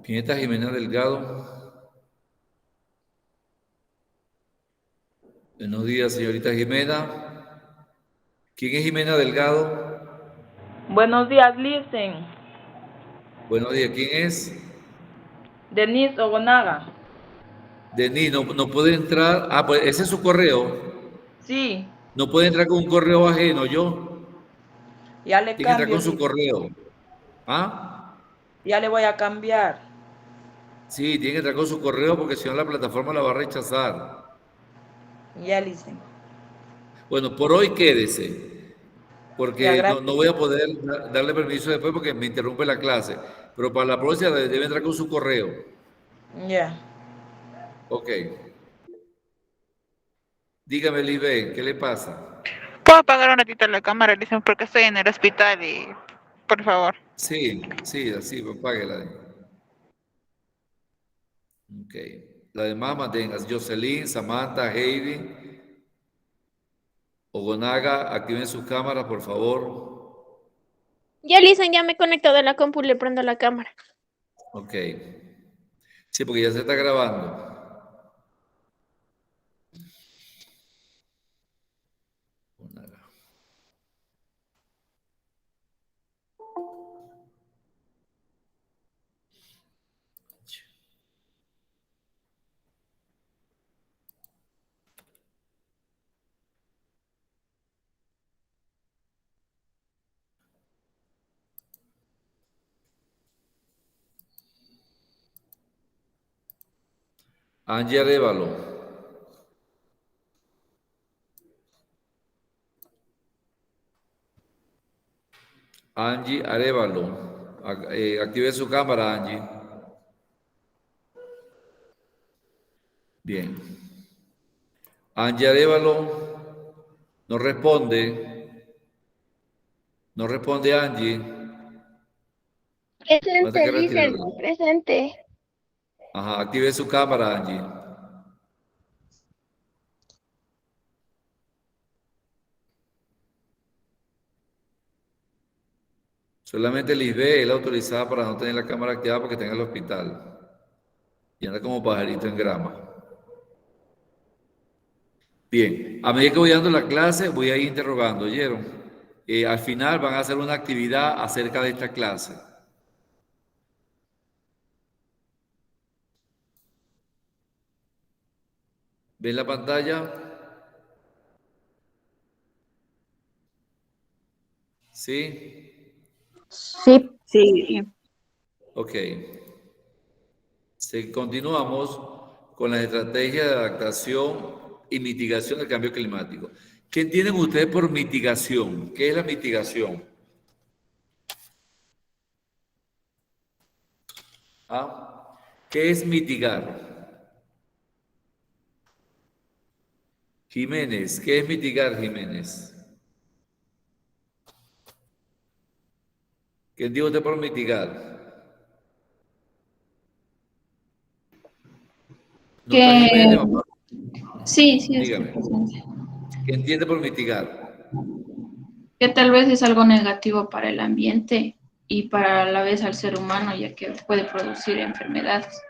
¿Quién está Jimena Delgado? Buenos días, señorita Jimena. ¿Quién es Jimena Delgado? Buenos días, listen. Buenos días, ¿quién es? Denise Ogonaga. Denis, no puede entrar. Ah, pues ese es su correo. Sí, No puede entrar con un correo ajeno, yo. ya le Tiene que entrar cambio, con su listen. correo. ¿Ah? Ya le voy a cambiar. Sí, tiene que entrar con su correo porque si no la plataforma la va a rechazar. Ya, listen. Bueno, por hoy quédese, Ya, porque no gracias. voy a poder darle permiso después porque me interrumpe la clase. Pero para la próxima debe entrar con su correo. Ya. Ok. Dígame, Lisbeth, ¿qué le pasa? ¿Puedo apagar un ratito la cámara, dicen, porque estoy en el hospital y... Por favor. Sí, sí, así, pues páguela. Ok. La demás mantengas. Jocelyn, Samantha, Heidi, Ogonaga, activen sus cámaras, por favor. Ya, Lisa, ya me conecto de la compu y le prendo la cámara. Ok. Sí, porque ya se está grabando. Ogonaga. Angie Arevalo. Angie Arevalo. Active su cámara, Angie. Bien. Angie Arevalo no responde. No responde Angie. Va a tener Presente, que Lisa, retirarla. presente. Ajá, active su cámara, Angie. Solamente Lisbeth es la autorizada para no tener la cámara activada porque está en el hospital. Y anda como pajarito en grama. Bien, a medida que voy dando la clase, voy a ir interrogando, ¿oyeron? Al final van a hacer una actividad acerca de esta clase. ¿Ven la pantalla? ¿Sí? Sí. Sí. Ok. Continuamos con las estrategias de adaptación y mitigación del cambio climático. ¿Qué entienden ustedes por mitigación? ¿Qué es la mitigación? ¿Ah? ¿Qué es mitigar? Jiménez, ¿qué es mitigar, Jiménez? ¿Qué entiende usted por mitigar? ¿No está Que Jiménez, mamá? sí, sí estoy Dígame. presente. ¿Qué entiende por mitigar? Que tal vez es algo negativo para el ambiente y para la vez al ser humano, ya que puede producir enfermedades.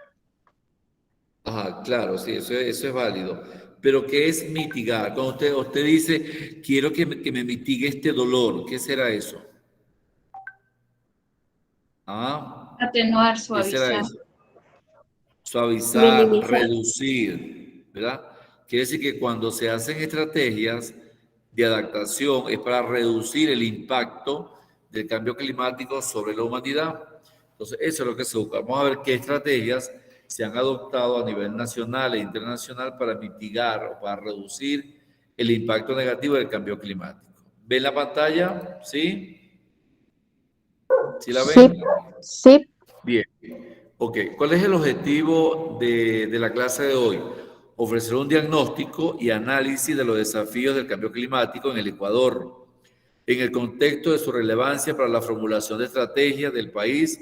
Ajá, claro, sí, eso es válido. Pero ¿qué es mitigar? Cuando usted dice, quiero que me mitigue este dolor, ¿qué será eso? Ah, Atenuar, ¿qué será suavizar. eso? Suavizar, Minimizar. reducir, ¿verdad? Quiere decir que cuando se hacen estrategias de adaptación es para reducir el impacto del cambio climático sobre la humanidad. Entonces, eso es lo que se busca. Vamos a ver qué estrategias se han adoptado a nivel nacional e internacional para mitigar o para reducir el impacto negativo del cambio climático. ¿Ven la pantalla? ¿Sí? ¿Sí la Sí, ven? sí. Bien. Ok, ¿cuál es el objetivo de la clase de hoy? Ofrecer un diagnóstico y análisis de los desafíos del cambio climático en el Ecuador, en el contexto de su relevancia para la formulación de estrategias del país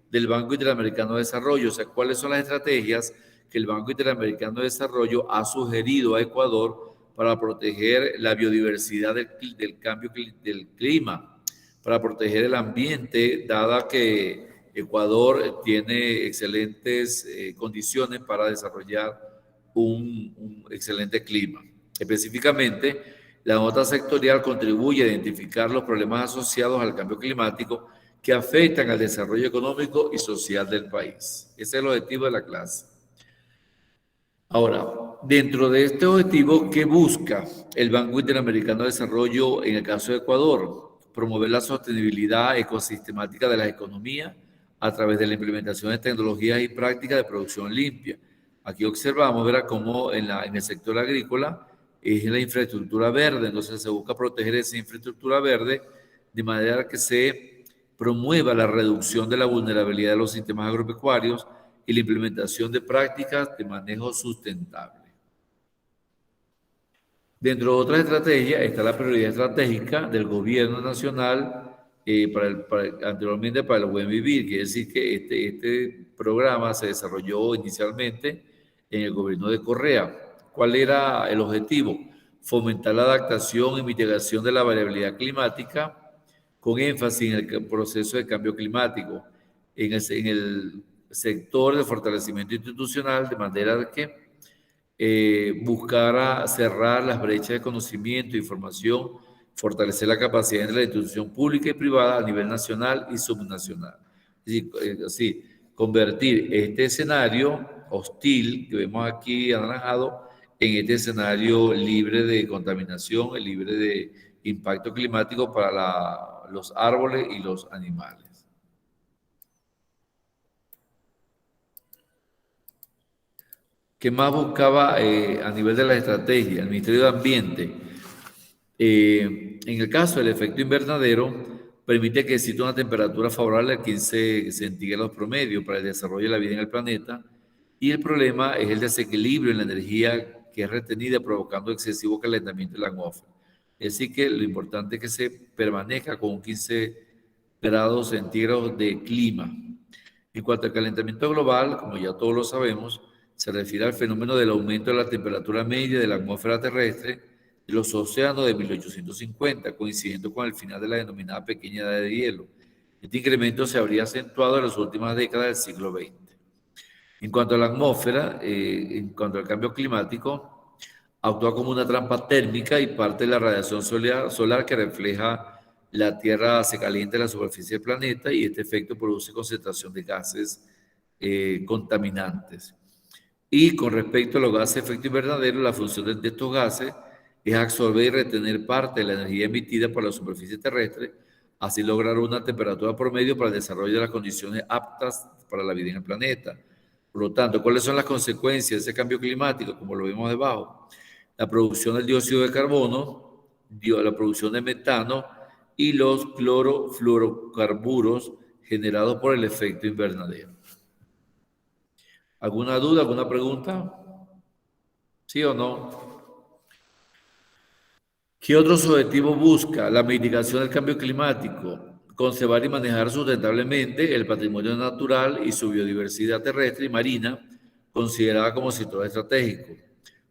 del Banco Interamericano de Desarrollo. O sea, ¿cuáles son las estrategias que el Banco Interamericano de Desarrollo ha sugerido a Ecuador para proteger la biodiversidad del cambio del clima, para proteger el ambiente, dada que Ecuador tiene excelentes condiciones para desarrollar un excelente clima. Específicamente, la nota sectorial contribuye a identificar los problemas asociados al cambio climático que afectan al desarrollo económico y social del país. Ese es el objetivo de la clase. Ahora, dentro de este objetivo, ¿qué busca el Banco Interamericano de Desarrollo en el caso de Ecuador? Promover la sostenibilidad ecosistemática de las economías a través de la implementación de tecnologías y prácticas de producción limpia. Aquí observamos, ¿verdad?, cómo en el sector agrícola es la infraestructura verde, entonces se busca proteger esa infraestructura verde de manera que se promueva la reducción de la vulnerabilidad de los sistemas agropecuarios y la implementación de prácticas de manejo sustentable. Dentro de otras estrategias está la prioridad estratégica del gobierno nacional anteriormente para el buen vivir, quiere decir que este programa se desarrolló inicialmente en el gobierno de Correa. ¿Cuál era el objetivo? Fomentar la adaptación y mitigación de la variabilidad climática con énfasis en el proceso de cambio climático, en el sector de fortalecimiento institucional, de manera que buscara cerrar las brechas de conocimiento e información, fortalecer la capacidad entre la institución pública y privada a nivel nacional y subnacional. Es decir, convertir este escenario hostil que vemos aquí anaranjado en este escenario libre de contaminación, libre de impacto climático para los árboles y los animales. ¿Qué más buscaba a nivel de la estrategia? El Ministerio de Ambiente, en el caso del efecto invernadero, permite que exista una temperatura favorable a 15 centígrados promedio para el desarrollo de la vida en el planeta, y el problema es el desequilibrio en la energía que es retenida provocando excesivo calentamiento de la atmósfera. Es decir, que lo importante es que se permanezca con 15 grados centígrados de clima. En cuanto al calentamiento global, como ya todos lo sabemos, se refiere al fenómeno del aumento de la temperatura media de la atmósfera terrestre de los océanos de 1850, coincidiendo con el final de la denominada pequeña edad de hielo. Este incremento se habría acentuado en las últimas décadas del siglo XX. En cuanto a la atmósfera, en cuanto al cambio climático, actúa como una trampa térmica y parte de la radiación solar que refleja la Tierra se calienta en la superficie del planeta, y este efecto produce concentración de gases contaminantes. Y con respecto a los gases de efecto invernadero, la función de estos gases es absorber y retener parte de la energía emitida por la superficie terrestre, así lograr una temperatura promedio para el desarrollo de las condiciones aptas para la vida en el planeta. Por lo tanto, ¿cuáles son las consecuencias de ese cambio climático? Como lo vemos debajo, la producción del dióxido de carbono, la producción de metano y los clorofluorocarburos generados por el efecto invernadero. ¿Alguna duda, alguna pregunta? ¿Sí o no? ¿Qué otros objetivos busca la mitigación del cambio climático? Conservar y manejar sustentablemente el patrimonio natural y su biodiversidad terrestre y marina, considerada como sector estratégico.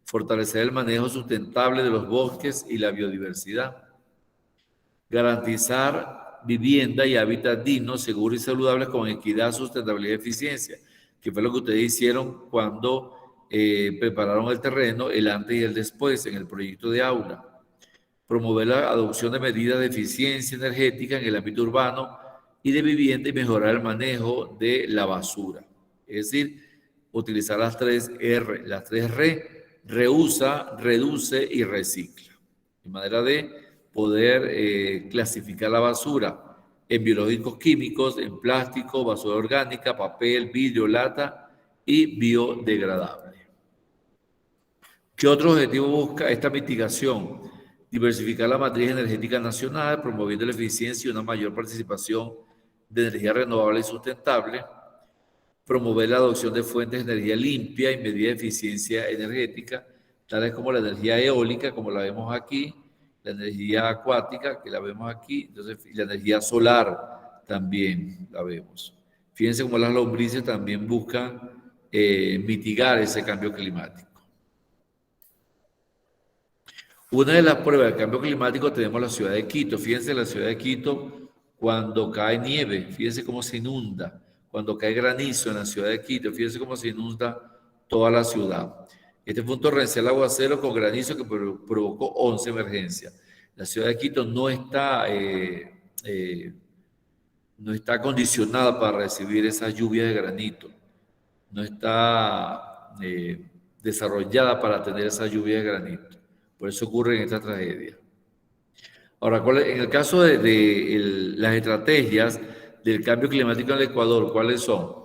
Fortalecer el manejo sustentable de los bosques y la biodiversidad. Garantizar vivienda y hábitat dignos, seguros y saludables con equidad, sustentabilidad y eficiencia, que fue lo que ustedes hicieron cuando prepararon el terreno, el antes y el después en el proyecto de aula. Promover la adopción de medidas de eficiencia energética en el ámbito urbano y de vivienda y mejorar el manejo de la basura. Es decir, utilizar las 3 R. Las 3 R: reusa, reduce y recicla. De manera de poder clasificar la basura en biológicos químicos, en plástico, basura orgánica, papel, vidrio, lata y biodegradable. ¿Qué otro objetivo busca esta mitigación? Diversificar la matriz energética nacional, promoviendo la eficiencia y una mayor participación de energía renovable y sustentable. Promover la adopción de fuentes de energía limpia y medidas de eficiencia energética, tales como la energía eólica, como la vemos aquí, la energía acuática, que la vemos aquí, entonces, y la energía solar también la vemos. Fíjense cómo las lombrices también buscan mitigar ese cambio climático. Una de las pruebas del cambio climático tenemos la ciudad de Quito. Fíjense la ciudad de Quito cuando cae nieve, fíjense cómo se inunda, cuando cae granizo en la ciudad de Quito. Fíjense cómo se inunda toda la ciudad. Este fue un torrencial aguacero con granizo que provocó 11 emergencias. La ciudad de Quito no está acondicionada para recibir esas lluvias de granito. No está desarrollada para tener esa lluvia de granito. Por eso ocurren estas tragedias. Ahora, en el caso de las estrategias del cambio climático en el Ecuador, ¿cuáles son?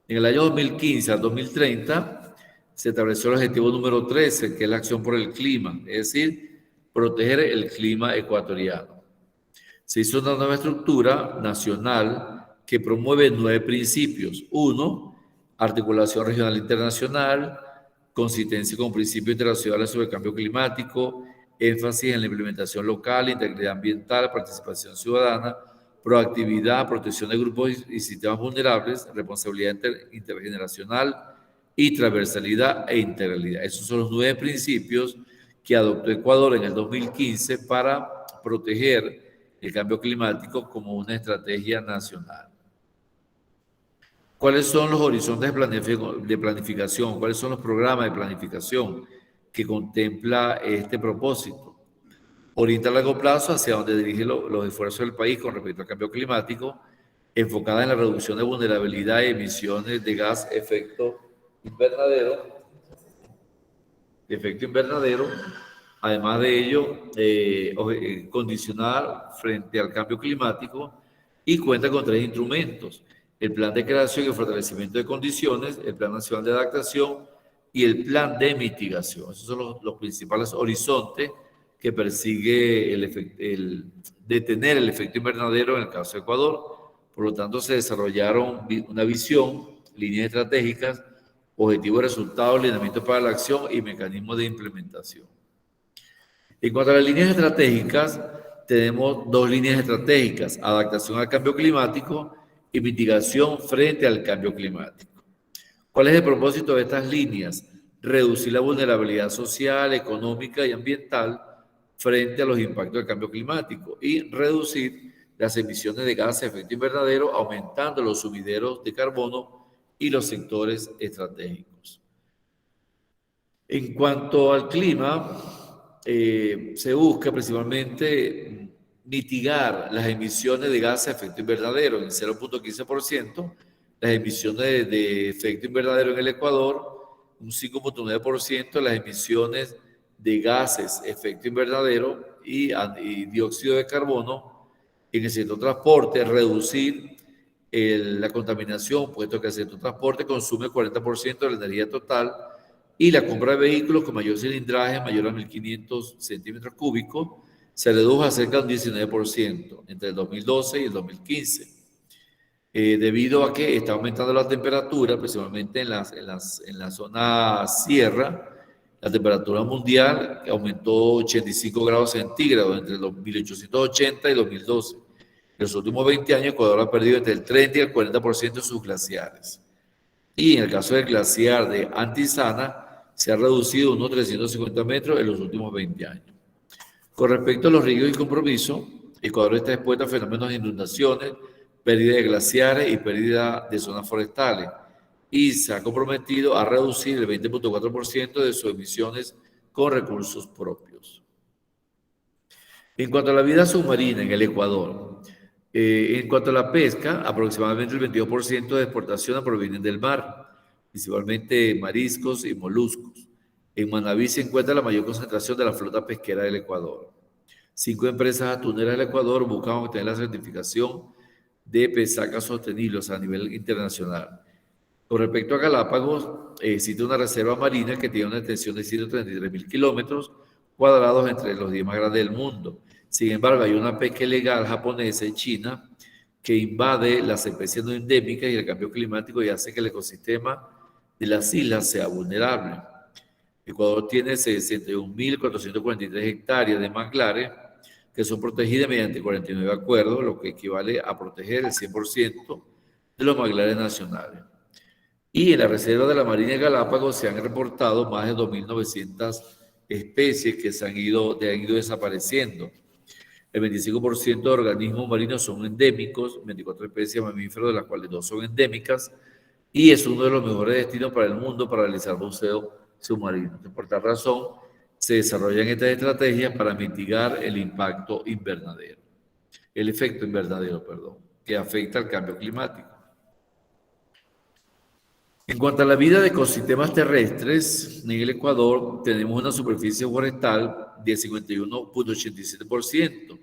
En el año 2015 al 2030 se estableció el objetivo número 13, que es la acción por el clima, es decir, proteger el clima ecuatoriano. Se hizo una nueva estructura nacional que promueve 9 principios. 1, articulación regional e internacional, consistencia con principios internacionales sobre el cambio climático, énfasis en la implementación local, integridad ambiental, participación ciudadana, proactividad, protección de grupos y sistemas vulnerables, responsabilidad intergeneracional y transversalidad e integralidad. Esos son los 9 principios que adoptó Ecuador en el 2015 para proteger el cambio climático como una estrategia nacional. ¿Cuáles son los horizontes de planificación? ¿Cuáles son los programas de planificación que contempla este propósito? Orienta a largo plazo hacia donde dirige los esfuerzos del país con respecto al cambio climático, enfocada en la reducción de vulnerabilidad y emisiones de gas efecto invernadero. Además de ello, condicionar frente al cambio climático y cuenta con 3 instrumentos: el Plan de Creación y Fortalecimiento de Condiciones, el Plan Nacional de Adaptación y el Plan de Mitigación. Esos son los principales horizontes que persigue el detener el efecto invernadero en el caso de Ecuador. Por lo tanto, se desarrollaron una visión, líneas estratégicas, objetivos de resultados, lineamientos para la acción y mecanismos de implementación. En cuanto a las líneas estratégicas, tenemos 2 líneas estratégicas: adaptación al cambio climático y mitigación frente al cambio climático. ¿Cuál es el propósito de estas líneas? Reducir la vulnerabilidad social, económica y ambiental frente a los impactos del cambio climático y reducir las emisiones de gases de efecto invernadero, aumentando los sumideros de carbono y los sectores estratégicos. En cuanto al clima, se busca principalmente mitigar las emisiones de gases de efecto invernadero en 0.15%, las emisiones de efecto invernadero en el Ecuador, un 5.9%, las emisiones de gases efecto invernadero y dióxido de carbono en el sector transporte, reducir la contaminación, puesto que el sector transporte consume el 40% de la energía total, y la compra de vehículos con mayor cilindraje, mayor a 1.500 centímetros cúbicos, se redujo a cerca de un 19% entre el 2012 y el 2015. Debido a que está aumentando la temperatura, principalmente en la zona sierra, la temperatura mundial aumentó 85 grados centígrados entre 1880 y 2012. En los últimos 20 años, Ecuador ha perdido entre el 30 y el 40% de sus glaciares. Y en el caso del glaciar de Antisana, se ha reducido unos 350 metros en los últimos 20 años. Con respecto a los riesgos y compromisos, Ecuador está expuesto a fenómenos de inundaciones, pérdida de glaciares y pérdida de zonas forestales, y se ha comprometido a reducir el 20.4% de sus emisiones con recursos propios. En cuanto a la vida submarina en el Ecuador, en cuanto a la pesca, aproximadamente el 22% de exportaciones provienen del mar, principalmente mariscos y moluscos. En Manabí se encuentra la mayor concentración de la flota pesquera del Ecuador. 5 empresas atuneras del Ecuador buscan obtener la certificación de pesca sostenible a nivel internacional. Con respecto a Galápagos, existe una reserva marina que tiene una extensión de 133.000 kilómetros cuadrados entre los 10 más grandes del mundo. Sin embargo, hay una pesca ilegal japonesa en China que invade las especies no endémicas y el cambio climático y hace que el ecosistema de las islas sea vulnerable. Ecuador tiene 61.443 hectáreas de manglares que son protegidas mediante 49 acuerdos, lo que equivale a proteger el 100% de los manglares nacionales. Y en la reserva de la Marina de Galápagos se han reportado más de 2.900 especies que han ido desapareciendo. El 25% de organismos marinos son endémicos, 24 especies de mamíferos, de las cuales 2 son endémicas, y es uno de los mejores destinos para el mundo para realizar buceo submarino. Por tal razón, se desarrollan estas estrategias para mitigar el impacto invernadero, el efecto invernadero, perdón, que afecta al cambio climático. En cuanto a la vida de ecosistemas terrestres, en el Ecuador tenemos una superficie forestal de 51.87%.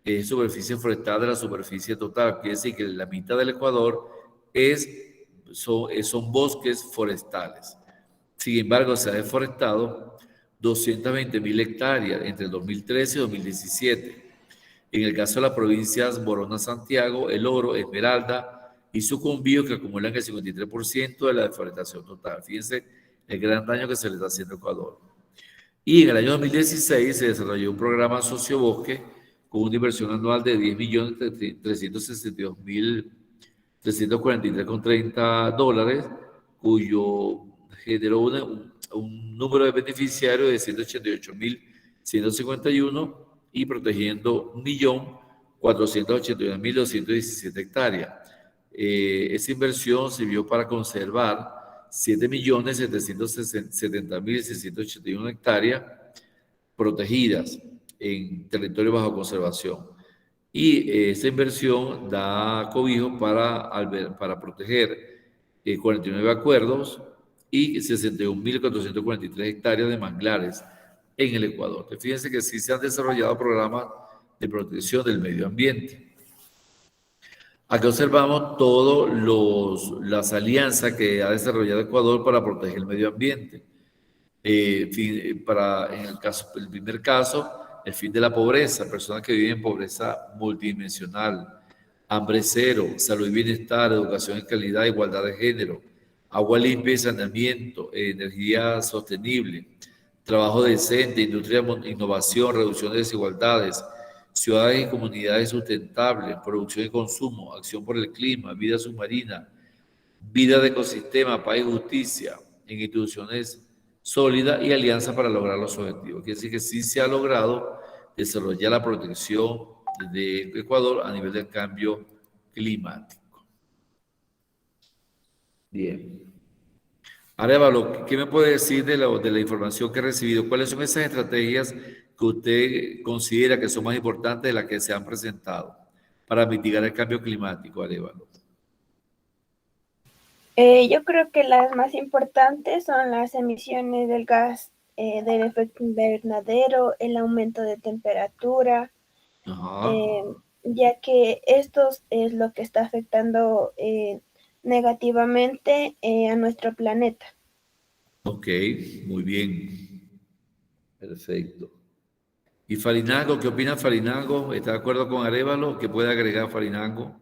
Es superficie forestal de la superficie total. Quiere decir que la mitad del Ecuador son bosques forestales. Sin embargo, se ha deforestado 220.000 hectáreas entre el 2013 y 2017. En el caso de las provincias Borona, Santiago, El Oro, Esmeralda y Sucumbío, que acumulan el 53% de la deforestación total. Fíjense el gran daño que se le está haciendo a Ecuador. Y en el año 2016 se desarrolló un programa Sociobosque con una inversión anual de 10.362.343,30 dólares, cuyo generó un número de beneficiarios de 188.151 y protegiendo 1.481.217 hectáreas. Esa inversión sirvió para conservar 7.770.681 hectáreas protegidas en territorio bajo conservación. Y esa inversión da cobijo para proteger 49 acuerdos y 61.443 hectáreas de manglares en el Ecuador. Entonces, fíjense que sí se han desarrollado programas de protección del medio ambiente. Aquí observamos todas las alianzas que ha desarrollado Ecuador para proteger el medio ambiente. En el primer caso, el fin de la pobreza, personas que viven en pobreza multidimensional, hambre cero, salud y bienestar, educación en calidad, igualdad de género, agua limpia y saneamiento, energía sostenible, trabajo decente, industria, innovación, reducción de desigualdades, ciudades y comunidades sustentables, producción y consumo, acción por el clima, vida submarina, vida de ecosistema, paz y justicia, en instituciones sólidas y alianzas para lograr los objetivos. Quiere decir que sí se ha logrado desarrollar la protección de Ecuador a nivel del cambio climático. Bien. Arévalo, ¿qué me puede decir de la información que he recibido? ¿Cuáles son esas estrategias que usted considera que son más importantes de las que se han presentado para mitigar el cambio climático, Arévalo? Yo creo que las más importantes son las emisiones del gas del efecto invernadero, el aumento de temperatura, ya que esto es lo que está afectando negativamente a nuestro planeta. Ok, muy bien. Perfecto. ¿Y Farinango? ¿Qué opina Farinango? ¿Está de acuerdo con Arévalo? ¿Qué puede agregar Farinango?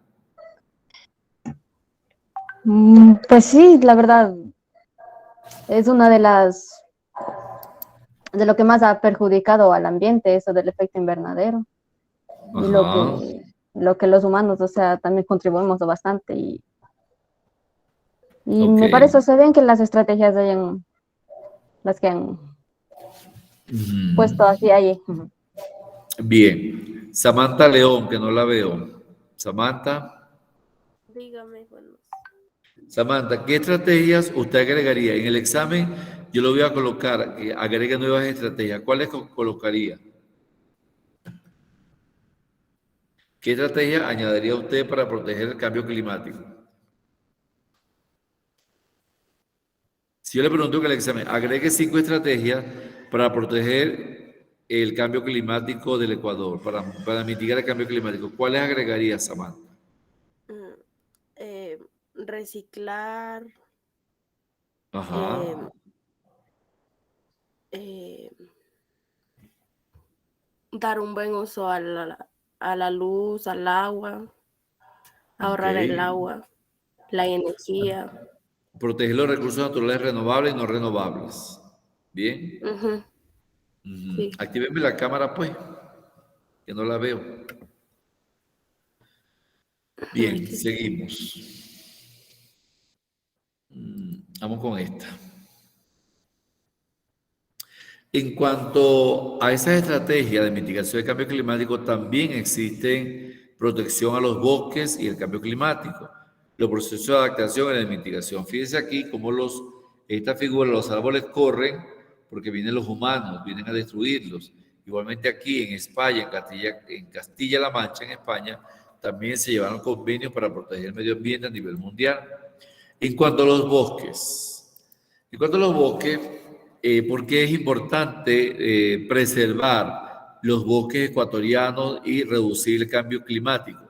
Pues sí, la verdad, es una de lo que más ha perjudicado al ambiente, eso del efecto invernadero. Y lo que los humanos, o sea, también contribuimos bastante. Y me parece, o sea, bien que las estrategias las que han puesto así ahí. Bien. Samantha León, que no la veo. Samantha. Dígame, bueno. Samantha, ¿qué estrategias usted agregaría? En el examen yo lo voy a colocar, agregue nuevas estrategias. ¿Cuáles colocaría? ¿Qué estrategia añadiría usted para proteger el cambio climático? Si yo le pregunto que el examen, agregue 5 estrategias para proteger el cambio climático del Ecuador, para mitigar el cambio climático, ¿cuáles agregaría, Samantha? Reciclar, Ajá. dar un buen uso a la luz, al agua, ahorrar el agua, la energía. Proteger los recursos naturales renovables y no renovables. ¿Bien? Sí. Actívenme la cámara, pues, que no la veo. Bien, seguimos. Vamos con esta. En cuanto a esas estrategias de mitigación del cambio climático, también existen protección a los bosques y el cambio climático, los procesos de adaptación y de mitigación. Fíjense aquí cómo esta figura, los árboles corren porque vienen los humanos, vienen a destruirlos. Igualmente aquí en España, en Castilla-La Mancha, en España, también se llevaron convenios para proteger el medio ambiente a nivel mundial. En cuanto a los bosques, ¿por qué es importante preservar los bosques ecuatorianos y reducir el cambio climático?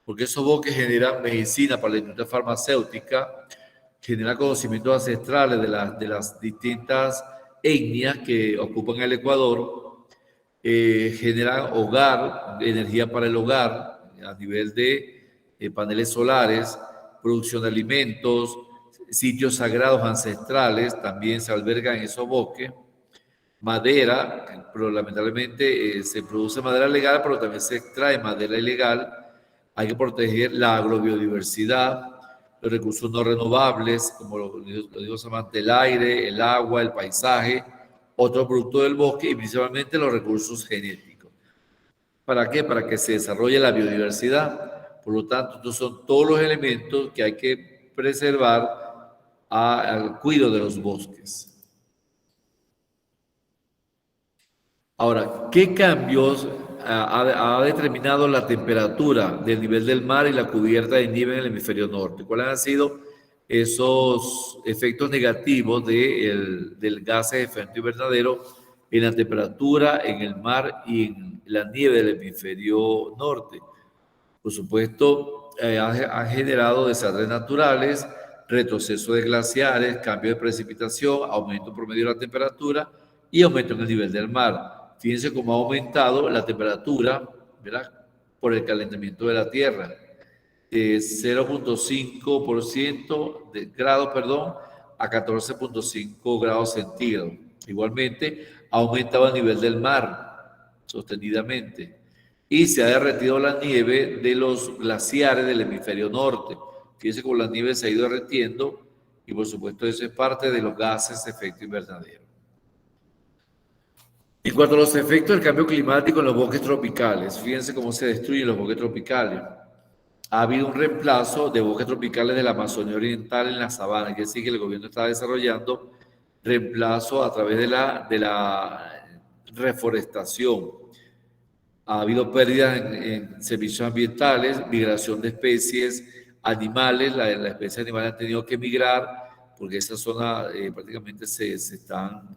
Porque esos bosques generan medicina para la industria farmacéutica, generan conocimientos ancestrales de las distintas etnias que ocupan el Ecuador, generan energía para el hogar a nivel de paneles solares, producción de alimentos, sitios sagrados ancestrales también se albergan en esos bosques, madera, pero lamentablemente se produce madera legal, pero también se extrae madera ilegal. Hay que proteger la agrobiodiversidad, los recursos no renovables, como lo digo Samantha, el aire, el agua, el paisaje, otro producto del bosque y principalmente los recursos genéticos. ¿Para qué? Para que se desarrolle la biodiversidad. Por lo tanto, estos son todos los elementos que hay que preservar al cuidado de los bosques. Ahora, ¿qué cambios ha determinado la temperatura del nivel del mar y la cubierta de nieve en el hemisferio norte? ¿Cuáles han sido esos efectos negativos del gas de efecto invernadero en la temperatura, en el mar y en la nieve del hemisferio norte? Por supuesto, han generado desastres naturales, retroceso de glaciares, cambio de precipitación, aumento promedio de la temperatura y aumento en el nivel del mar. Fíjense cómo ha aumentado la temperatura, ¿verdad?, por el calentamiento de la Tierra, de 0.5% de grados, a 14.5 grados centígrados. Igualmente, ha aumentado el nivel del mar sostenidamente y se ha derretido la nieve de los glaciares del hemisferio norte. Fíjense cómo la nieve se ha ido derritiendo y, por supuesto, eso es parte de los gases de efecto invernadero. En cuanto a los efectos del cambio climático en los bosques tropicales, fíjense cómo se destruyen los bosques tropicales. Ha habido un reemplazo de bosques tropicales de la Amazonía Oriental en la sabana, que decir que el gobierno está desarrollando reemplazo a través de la reforestación. Ha habido pérdidas en servicios ambientales, migración de especies animales, las especies animales han tenido que migrar porque esa zona prácticamente se están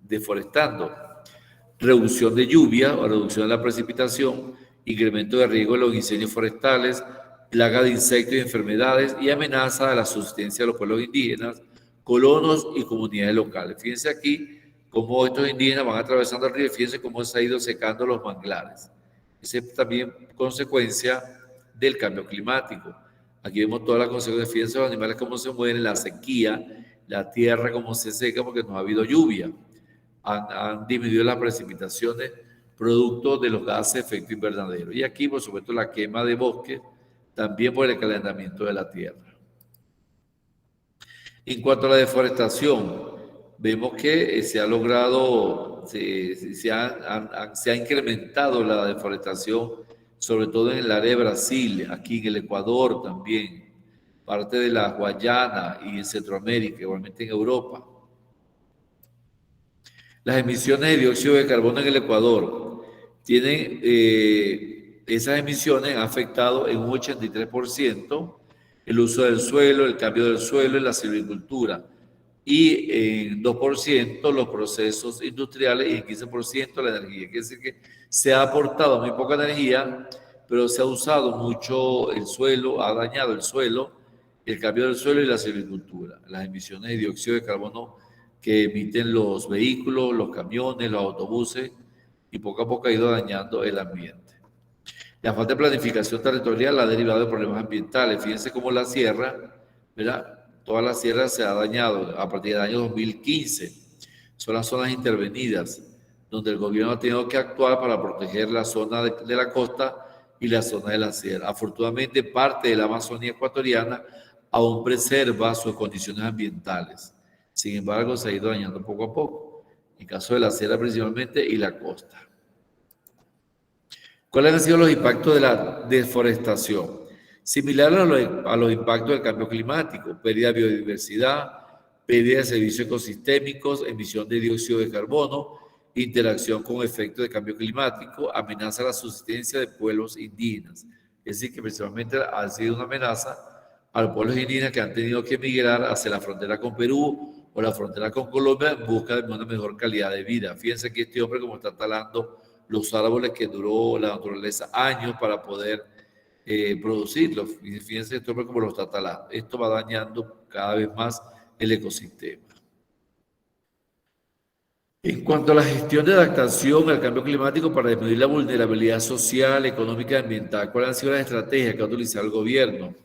deforestando. Reducción de lluvia o reducción de la precipitación, incremento de riesgo de los incendios forestales, plaga de insectos y enfermedades y amenaza a la subsistencia de los pueblos indígenas, colonos y comunidades locales. Fíjense aquí cómo estos indígenas van atravesando el río y fíjense cómo se ha ido secando los manglares. Esa es también consecuencia del cambio climático. Aquí vemos todas las consecuencias. Fíjense los animales cómo se mueren, la sequía, la tierra cómo se seca porque no ha habido lluvia. Han disminuido las precipitaciones producto de los gases de efecto invernadero. Y aquí, por supuesto, la quema de bosques, también por el calentamiento de la tierra. En cuanto a la deforestación, vemos que se ha logrado, se ha incrementado la deforestación, sobre todo en el área de Brasil, aquí en el Ecuador también, parte de la Guayana y en Centroamérica, igualmente en Europa. Las emisiones de dióxido de carbono en el Ecuador esas emisiones han afectado en un 83% el uso del suelo, el cambio del suelo y la silvicultura, y en 2% los procesos industriales y en 15% la energía. Quiere decir que se ha aportado muy poca energía, pero se ha usado mucho el suelo, ha dañado el suelo, el cambio del suelo y la silvicultura. Las emisiones de dióxido de carbono que emiten los vehículos, los camiones, los autobuses, y poco a poco ha ido dañando el ambiente. La falta de planificación territorial ha derivado de problemas ambientales. Fíjense cómo la sierra, ¿verdad?, toda la sierra se ha dañado a partir del año 2015. Son las zonas intervenidas, donde el gobierno ha tenido que actuar para proteger la zona de la costa y la zona de la sierra. Afortunadamente, parte de la Amazonía ecuatoriana aún preserva sus condiciones ambientales. Sin embargo, se ha ido dañando poco a poco. en caso de la sierra principalmente y la costa. ¿Cuáles han sido los impactos de la deforestación? Similar a los impactos del cambio climático, pérdida de biodiversidad, pérdida de servicios ecosistémicos, emisión de dióxido de carbono, interacción con efectos de cambio climático, amenaza a la subsistencia de pueblos indígenas. Es decir, que principalmente ha sido una amenaza a los pueblos indígenas que han tenido que emigrar hacia la frontera con Perú o la frontera con Colombia en busca de una mejor calidad de vida. Fíjense que este hombre como está talando los árboles que duró la naturaleza años para poder producirlos. Fíjense este hombre como lo está talando. Esto va dañando cada vez más el ecosistema. En cuanto a la gestión de adaptación al cambio climático para disminuir la vulnerabilidad social, económica y ambiental, ¿cuáles han sido las estrategias que ha utilizado el gobierno?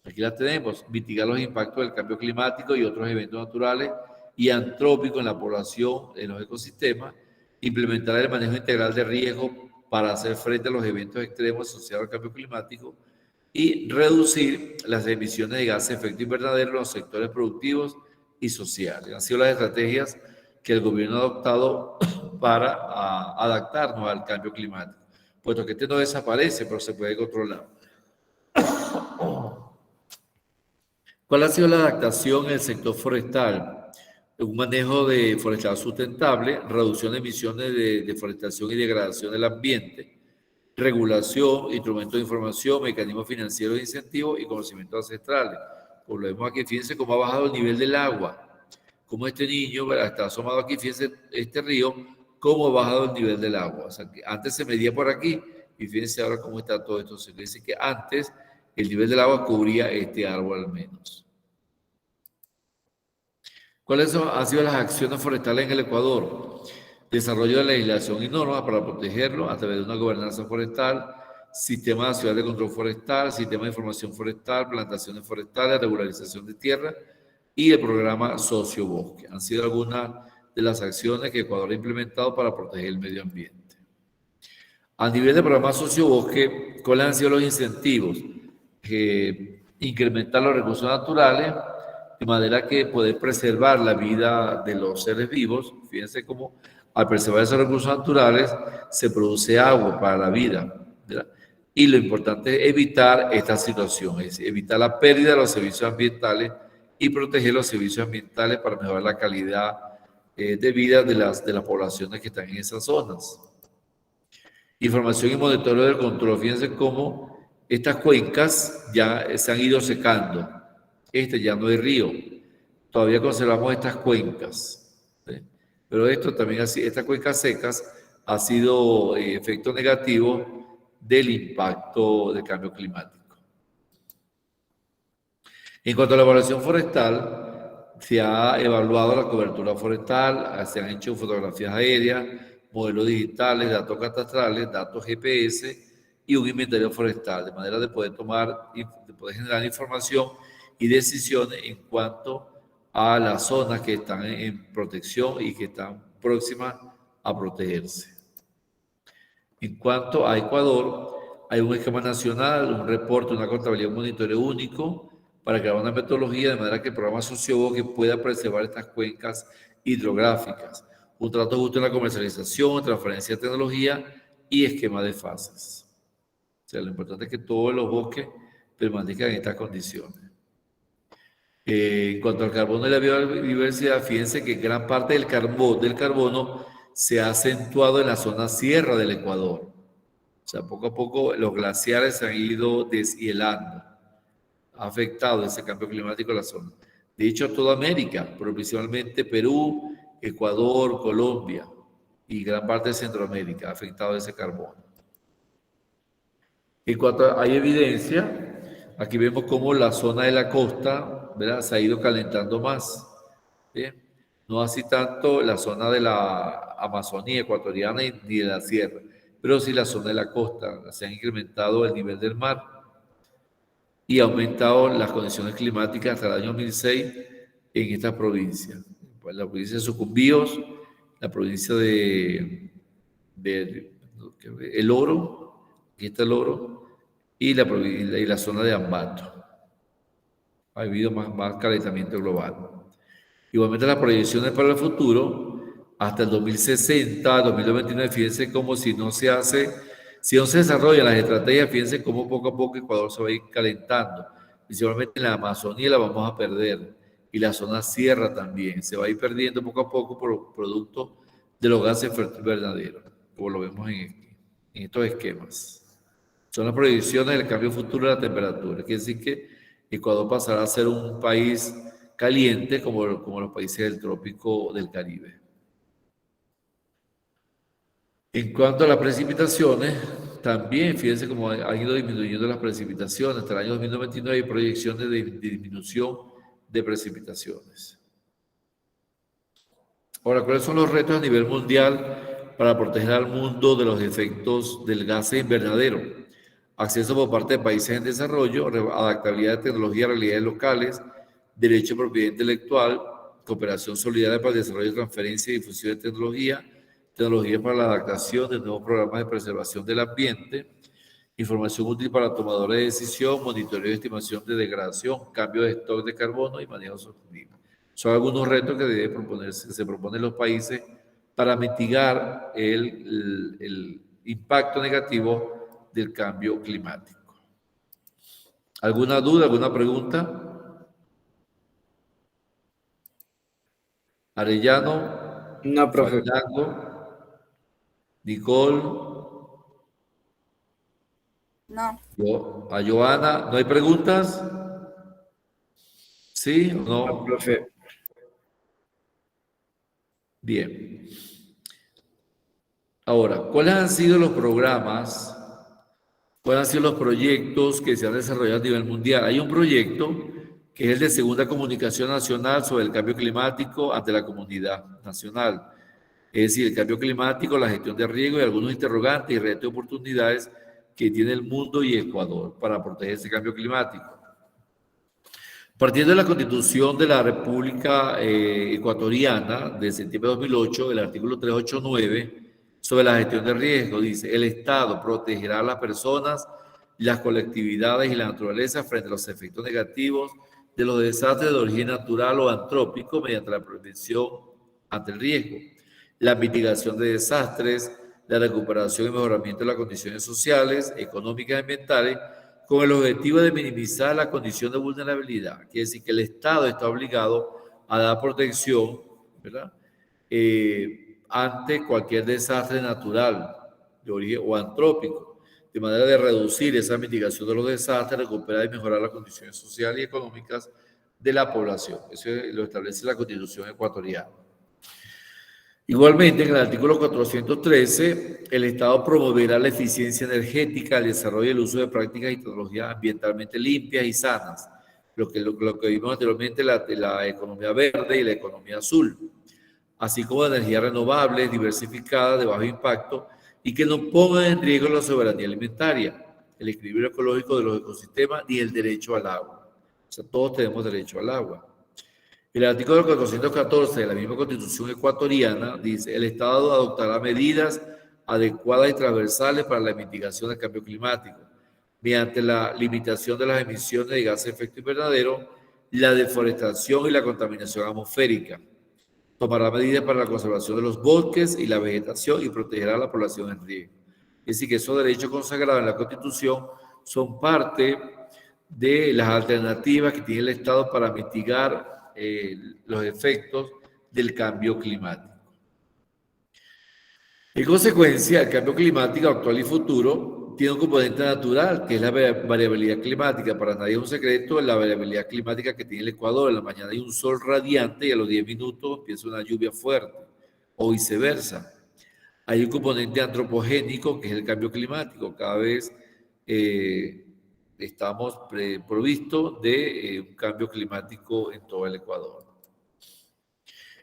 Aquí las tenemos: mitigar los impactos del cambio climático y otros eventos naturales y antrópicos en la población, en los ecosistemas, implementar el manejo integral de riesgo para hacer frente a los eventos extremos asociados al cambio climático y reducir las emisiones de gases de efecto invernadero en los sectores productivos y sociales. Han sido las estrategias que el gobierno ha adoptado para adaptarnos al cambio climático, puesto que este no desaparece, pero se puede controlar. ¿Cuál ha sido la adaptación en el sector forestal? Un manejo de forestal sustentable, reducción de emisiones de deforestación y degradación del ambiente, regulación, instrumentos de información, mecanismos financieros de incentivos y conocimientos ancestrales. Como lo vemos aquí, fíjense cómo ha bajado el nivel del agua, cómo este niño, ¿verdad?, está asomado aquí, fíjense este río, cómo ha bajado el nivel del agua. O sea, que antes se medía por aquí y fíjense ahora cómo está todo esto. Se dice que antes el nivel del agua cubría este árbol al menos. ¿Cuáles han sido las acciones forestales en el Ecuador? Desarrollo de legislación y normas para protegerlo a través de una gobernanza forestal, sistema nacional de control forestal, sistema de información forestal, plantaciones forestales, regularización de tierra y el programa Sociobosque. Han sido algunas de las acciones que Ecuador ha implementado para proteger el medio ambiente. A nivel del programa Sociobosque, ¿cuáles han sido los incentivos? Incrementar los recursos naturales, de manera que poder preservar la vida de los seres vivos. Fíjense cómo al preservar esos recursos naturales se produce agua para la vida, ¿verdad? Y lo importante es evitar esta situación, es evitar la pérdida de los servicios ambientales y proteger los servicios ambientales para mejorar la calidad de vida de las poblaciones que están en esas zonas. Información y monitoreo del control. Fíjense cómo estas cuencas ya se han ido secando. Ya no hay río. Todavía conservamos estas cuencas, ¿sí? Pero esto también, estas cuencas secas, ha sido efecto negativo del impacto del cambio climático. En cuanto a la evaluación forestal, se ha evaluado la cobertura forestal, se han hecho fotografías aéreas, modelos digitales, datos catastrales, datos GPS y un inventario forestal, de manera de poder generar información y decisiones en cuanto a las zonas que están en protección y que están próximas a protegerse. En cuanto a Ecuador, hay un esquema nacional, un reporte, una contabilidad, un monitoreo único para crear una metodología de manera que el programa Sociobosque pueda preservar estas cuencas hidrográficas, un trato justo en la comercialización, transferencia de tecnología y esquema de fases. O sea, lo importante es que todos los bosques permanezcan en estas condiciones. En cuanto al carbono y la biodiversidad, fíjense que gran parte del carbono se ha acentuado en la zona sierra del Ecuador. O sea, poco a poco los glaciares se han ido deshielando. Ha afectado ese cambio climático en la zona. De hecho, toda América, pero principalmente Perú, Ecuador, Colombia y gran parte de Centroamérica ha afectado ese carbono. En cuanto hay evidencia, aquí vemos cómo la zona de la costa, ¿verdad?, se ha ido calentando más. ¿Bien? No así tanto la zona de la Amazonía ecuatoriana ni de la sierra, pero sí la zona de la costa. Se ha incrementado el nivel del mar y ha aumentado las condiciones climáticas hasta el año 2006 en estas provincias. Pues la provincia de Sucumbíos, la provincia de El Oro, aquí está El Oro, y la zona de Ambato. Ha habido más calentamiento global. Igualmente las proyecciones para el futuro hasta el 2060, 2029, fíjense cómo si no se desarrollan las estrategias, fíjense cómo poco a poco Ecuador se va a ir calentando. Principalmente en la Amazonía la vamos a perder y la zona sierra también. Se va a ir perdiendo poco a poco por producto de los gases de efecto invernadero, como lo vemos en estos esquemas. Son las proyecciones del cambio futuro de la temperatura. Quiere decir que Ecuador pasará a ser un país caliente como los países del trópico del Caribe. En cuanto a las precipitaciones, también fíjense cómo han ido disminuyendo las precipitaciones. Hasta el año 2029 hay proyecciones de disminución de precipitaciones. Ahora, ¿cuáles son los retos a nivel mundial para proteger al mundo de los efectos del gas invernadero? Acceso por parte de países en desarrollo, adaptabilidad de tecnología a realidades locales, derecho a propiedad intelectual, cooperación solidaria para el desarrollo, transferencia y difusión de tecnología para la adaptación de nuevos programas de preservación del ambiente, información útil para tomadores de decisión, monitoreo y estimación de degradación, cambio de stock de carbono y manejo sostenible. Son algunos retos que se proponen los países para mitigar el impacto negativo del cambio climático. ¿Alguna duda, alguna pregunta? Arellano. No, profe. Fernando. Nicole. No. A Joana. ¿No hay preguntas? ¿Sí o no? No, profe. Bien. Ahora, ¿cuáles han sido los programas, cuáles han sido los proyectos que se han desarrollado a nivel mundial? Hay un proyecto que es el de Segunda Comunicación Nacional sobre el Cambio Climático ante la comunidad nacional. Es decir, el cambio climático, la gestión de riesgo y algunos interrogantes y retos y oportunidades que tiene el mundo y Ecuador para proteger ese cambio climático. Partiendo de la Constitución de la República Ecuatoriana de septiembre de 2008, el artículo 389 sobre la gestión de riesgo dice: el Estado protegerá a las personas, las colectividades y la naturaleza frente a los efectos negativos de los desastres de origen natural o antrópico mediante la prevención ante el riesgo, la mitigación de desastres, la recuperación y mejoramiento de las condiciones sociales, económicas y ambientales, con el objetivo de minimizar la condición de vulnerabilidad. Quiere decir que el Estado está obligado a dar protección, ¿verdad?, ante cualquier desastre natural de origen o antrópico, de manera de reducir esa mitigación de los desastres, recuperar y mejorar las condiciones sociales y económicas de la población. Eso lo establece la Constitución ecuatoriana. Igualmente, en el artículo 413, el Estado promoverá la eficiencia energética, el desarrollo y el uso de prácticas y tecnologías ambientalmente limpias y sanas, lo que vimos anteriormente, la economía verde y la economía azul, así como de energías renovables, diversificadas, de bajo impacto y que no pongan en riesgo la soberanía alimentaria, el equilibrio ecológico de los ecosistemas ni el derecho al agua. O sea, todos tenemos derecho al agua. El artículo 414 de la misma Constitución ecuatoriana dice: el Estado adoptará medidas adecuadas y transversales para la mitigación del cambio climático, mediante la limitación de las emisiones de gases de efecto invernadero, la deforestación y la contaminación atmosférica. Tomará medidas para la conservación de los bosques y la vegetación y protegerá a la población en riesgo. Es decir, que esos derechos consagrados en la Constitución son parte de las alternativas que tiene el Estado para mitigar los efectos del cambio climático. En consecuencia, el cambio climático actual y futuro tiene un componente natural, que es la variabilidad climática. Para nadie es un secreto la variabilidad climática que tiene el Ecuador. En la mañana hay un sol radiante y a los 10 minutos empieza una lluvia fuerte, o viceversa. Hay un componente antropogénico, que es el cambio climático. Cada vez estamos provistos de un cambio climático en todo el Ecuador.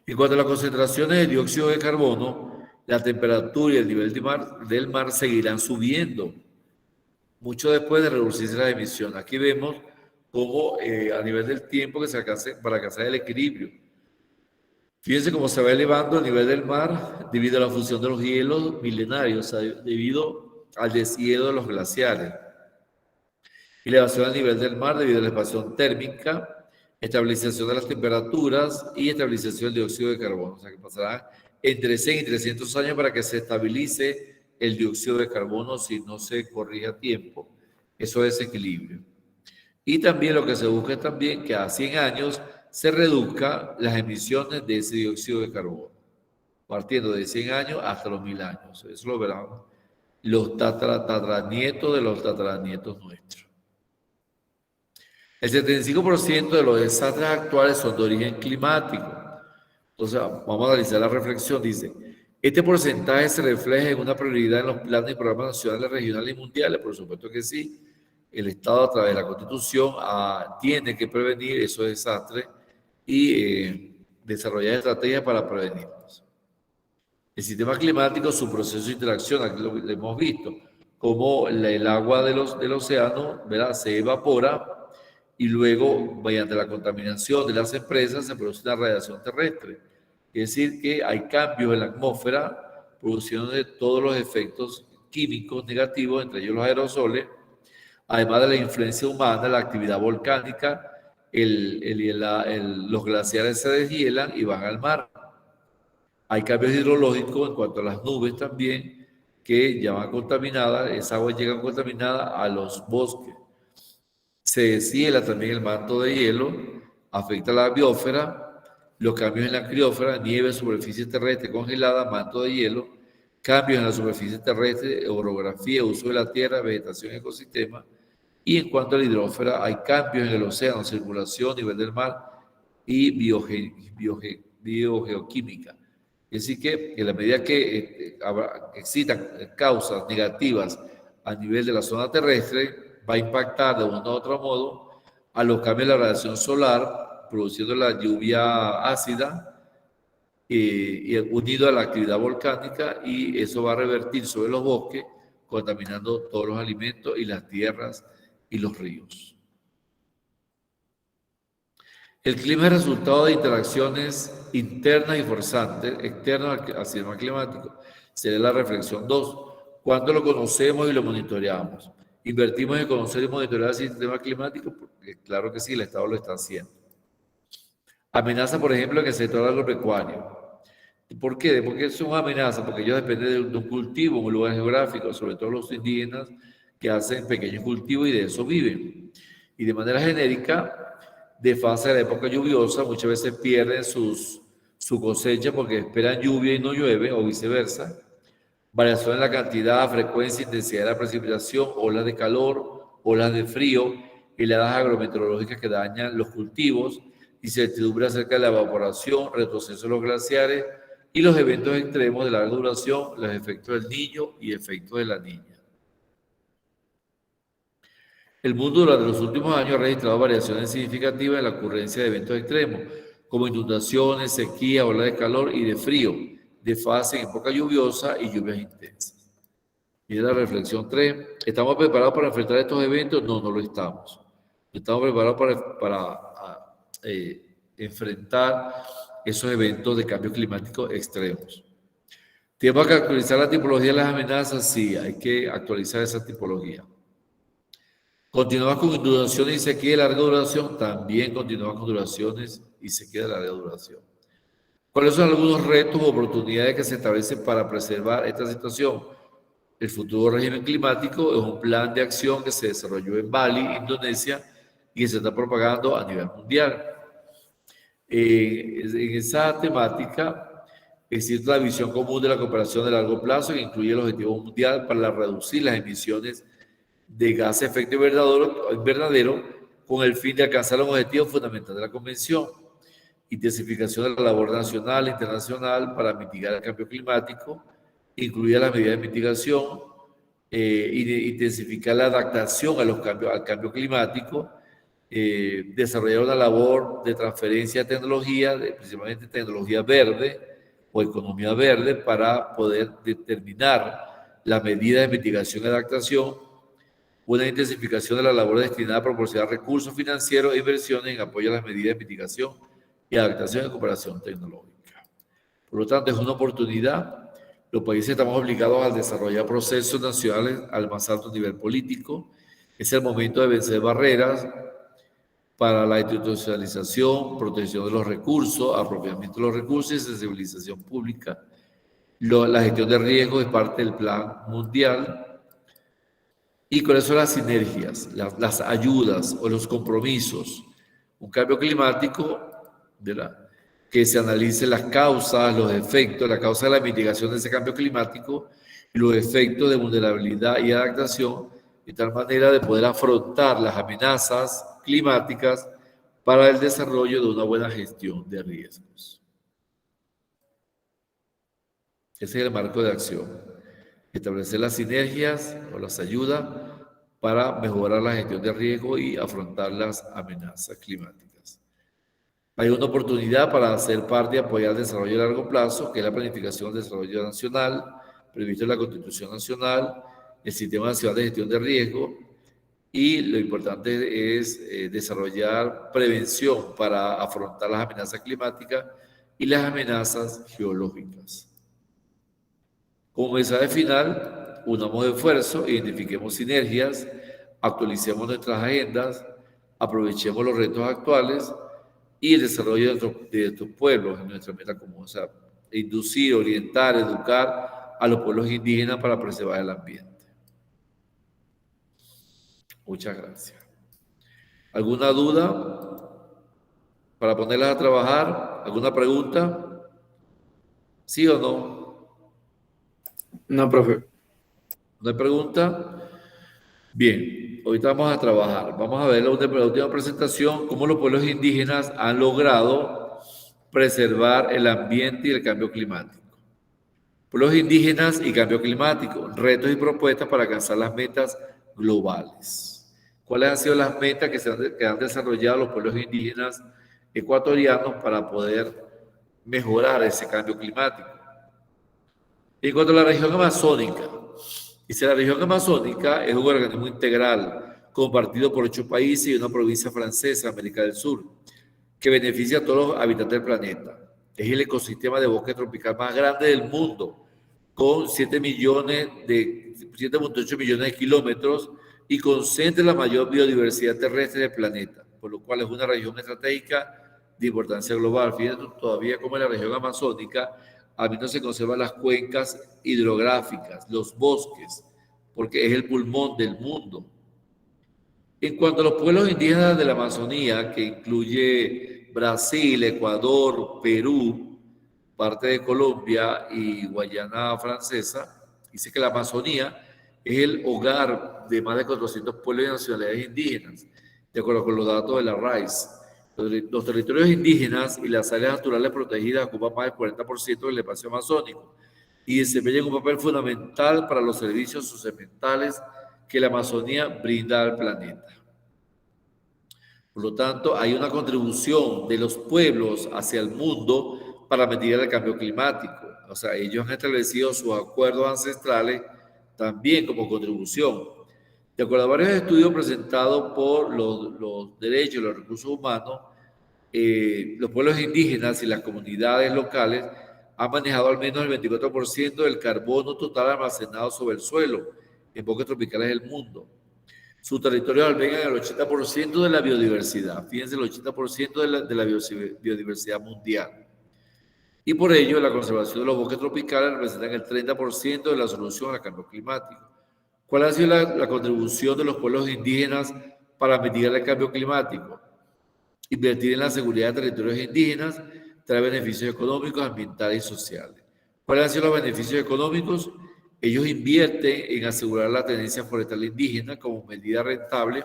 En cuanto a las concentraciones de dióxido de carbono, la temperatura y el nivel del mar seguirán subiendo, mucho después de reducirse las emisiones. Aquí vemos cómo a nivel del tiempo que se alcance para alcanzar el equilibrio. Fíjense cómo se va elevando el nivel del mar debido a la fusión de los hielos milenarios, o sea, debido al deshielo de los glaciares. Elevación al nivel del mar debido a la expansión térmica, estabilización de las temperaturas y estabilización del dióxido de carbono. O sea, que pasará entre 100 y 300 años para que se estabilice el dióxido de carbono si no se corrige a tiempo. Eso es equilibrio. Y también lo que se busca es también que a 100 años se reduzcan las emisiones de ese dióxido de carbono, partiendo de 100 años hasta los 1000 años. Eso lo verán los tataranietos de los tataranietos nuestros. El 75% de los desastres actuales son de origen climático. Entonces, vamos a analizar la reflexión. Dice, ¿este porcentaje se refleja en una prioridad en los planes y programas nacionales, regionales y mundiales? Por supuesto que sí. El Estado, a través de la Constitución, tiene que prevenir esos desastres y desarrollar estrategias para prevenirlos. El sistema climático, su proceso de interacción, aquí lo hemos visto, como el agua del océano, ¿verdad?, se evapora y luego, mediante la contaminación de las empresas, se produce una radiación terrestre. Es decir, que hay cambios en la atmósfera, produciendo de todos los efectos químicos negativos, entre ellos los aerosoles, además de la influencia humana, la actividad volcánica, los glaciares se deshielan y van al mar. Hay cambios hidrológicos en cuanto a las nubes también, que ya van contaminadas, esa agua llega contaminada a los bosques. Se deshiela también el manto de hielo, afecta a la biosfera, los cambios en la criósfera, nieve, superficie terrestre congelada, manto de hielo, cambios en la superficie terrestre, orografía, uso de la tierra, vegetación, ecosistema. Y en cuanto a la hidrósfera, hay cambios en el océano, circulación, nivel del mar y biogeoquímica. Es decir, que en la medida que existan causas negativas a nivel de la zona terrestre, va a impactar de uno u otro modo a los cambios de la radiación solar, produciendo la lluvia ácida, y unido a la actividad volcánica, y eso va a revertir sobre los bosques, contaminando todos los alimentos y las tierras y los ríos. El clima es resultado de interacciones internas y forzantes, externas al sistema climático. Sería la reflexión 2. ¿Cuándo lo conocemos y lo monitoreamos? ¿Invertimos en conocer y monitorear el sistema climático? Porque claro que sí, el Estado lo está haciendo. Amenaza, por ejemplo, en el sector agropecuario. ¿Por qué? Porque es una amenaza, porque ellos dependen de un cultivo, un lugar geográfico, sobre todo los indígenas que hacen pequeños cultivos y de eso viven. Y de manera genérica, de fase de la época lluviosa, muchas veces pierden su cosecha porque esperan lluvia y no llueve, o viceversa. Variación en la cantidad, frecuencia, intensidad de la precipitación, olas de calor, olas de frío, heladas agrometeorológicas que dañan los cultivos, incertidumbre acerca de la evaporación, retroceso de los glaciares y los eventos extremos de larga duración, los efectos del Niño y efectos de la Niña. El mundo durante los últimos años ha registrado variaciones significativas en la ocurrencia de eventos extremos, como inundaciones, sequía, olas de calor y de frío, de fase en época lluviosa y lluvias intensas. Y la reflexión 3. ¿Estamos preparados para enfrentar estos eventos? No, no lo estamos. Estamos preparados para enfrentar esos eventos de cambio climático extremos. ¿Tenemos que actualizar la tipología de las amenazas? Sí, hay que actualizar esa tipología. ¿Continuamos con inundaciones y sequía de larga duración? También continuamos con duraciones y sequía de larga duración. ¿Cuáles son algunos retos o oportunidades que se establecen para preservar esta situación? El futuro régimen climático es un plan de acción que se desarrolló en Bali, Indonesia, y que se está propagando a nivel mundial. En esa temática existe la visión común de la cooperación de largo plazo que incluye el objetivo mundial para reducir las emisiones de gases de efecto invernadero con el fin de alcanzar un objetivo fundamental de la Convención: intensificación de la labor nacional e internacional para mitigar el cambio climático, incluir las medidas de mitigación, intensificar la adaptación al cambio climático, desarrollar una labor de transferencia de tecnología, principalmente tecnología verde o economía verde, para poder determinar las medidas de mitigación y adaptación, una intensificación de la labor destinada a proporcionar recursos financieros e inversiones en apoyo a las medidas de mitigación y adaptación y cooperación tecnológica. Por lo tanto, es una oportunidad. Los países estamos obligados a desarrollar procesos nacionales al más alto nivel político. Es el momento de vencer barreras para la institucionalización, protección de los recursos, apropiamiento de los recursos y sensibilización pública. La gestión de riesgos es parte del plan mundial. ¿Y cuáles son las sinergias, las ayudas o los compromisos? Un cambio climático, ¿verdad?, que se analicen las causas, los efectos, la causa de la mitigación de ese cambio climático y los efectos de vulnerabilidad y adaptación, de tal manera de poder afrontar las amenazas climáticas para el desarrollo de una buena gestión de riesgos. Ese es el marco de acción. Establecer las sinergias o las ayudas para mejorar la gestión de riesgo y afrontar las amenazas climáticas. Hay una oportunidad para ser parte y apoyar el desarrollo a largo plazo, que es la planificación del desarrollo nacional, previsto en la Constitución Nacional, el Sistema Nacional de Gestión de Riesgo, y lo importante es desarrollar prevención para afrontar las amenazas climáticas y las amenazas geológicas. Como mensaje final, unamos esfuerzos, identifiquemos sinergias, actualicemos nuestras agendas, aprovechemos los retos actuales y el desarrollo de estos pueblos en nuestra meta común. O sea, inducir, orientar, educar a los pueblos indígenas para preservar el ambiente. Muchas gracias. ¿Alguna duda para ponerlas a trabajar? ¿Alguna pregunta? ¿Sí o no? No, profe. ¿No hay pregunta? Bien, ahorita vamos a trabajar. Vamos a ver la última presentación, cómo los pueblos indígenas han logrado preservar el ambiente y el cambio climático. Pueblos indígenas y cambio climático, retos y propuestas para alcanzar las metas globales. ¿Cuáles han sido las metas que han desarrollado los pueblos indígenas ecuatorianos para poder mejorar ese cambio climático? En cuanto a la región amazónica, dice la región amazónica es un organismo integral compartido por 8 países y una provincia francesa, América del Sur, que beneficia a todos los habitantes del planeta. Es el ecosistema de bosque tropical más grande del mundo, con 7,8 millones de kilómetros y concentra la mayor biodiversidad terrestre del planeta, por lo cual es una región estratégica de importancia global. Fíjense todavía cómo en la región amazónica a mí no se conservan las cuencas hidrográficas, los bosques, porque es el pulmón del mundo. En cuanto a los pueblos indígenas de la Amazonía, que incluye Brasil, Ecuador, Perú, parte de Colombia y Guayana Francesa, dice que la Amazonía es el hogar de más de 400 pueblos y nacionalidades indígenas, de acuerdo con los datos de la RAIS. Los territorios indígenas y las áreas naturales protegidas ocupan más del 40% del espacio amazónico y desempeñan un papel fundamental para los servicios socioambientales que la Amazonía brinda al planeta. Por lo tanto, hay una contribución de los pueblos hacia el mundo para mitigar el cambio climático. O sea, ellos han establecido sus acuerdos ancestrales también como contribución. De acuerdo a varios estudios presentados por los derechos y los recursos humanos, los pueblos indígenas y las comunidades locales han manejado al menos el 24% del carbono total almacenado sobre el suelo en bosques tropicales del mundo. Sus territorios albergan el 80% de la biodiversidad. Fíjense, el 80% de la biodiversidad mundial. Y por ello, la conservación de los bosques tropicales representan el 30% de la solución al cambio climático. ¿Cuál ha sido la contribución de los pueblos indígenas para mitigar el cambio climático? Invertir en la seguridad de territorios indígenas trae beneficios económicos, ambientales y sociales. ¿Cuáles han sido los beneficios económicos? Ellos invierten en asegurar la tenencia forestal indígena como medida rentable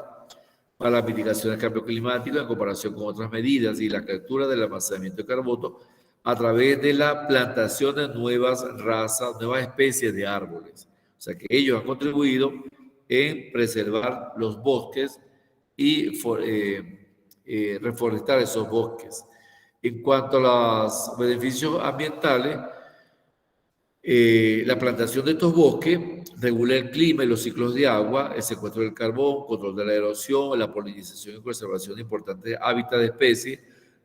para la mitigación del cambio climático en comparación con otras medidas y la captura del almacenamiento de carbono a través de la plantación de nuevas razas, nuevas especies de árboles. O sea que ellos han contribuido en preservar los bosques y reforestar esos bosques. En cuanto a los beneficios ambientales, la plantación de estos bosques regula el clima y los ciclos de agua, el secuestro del carbón, control de la erosión, la polinización y conservación de importantes hábitats de especies,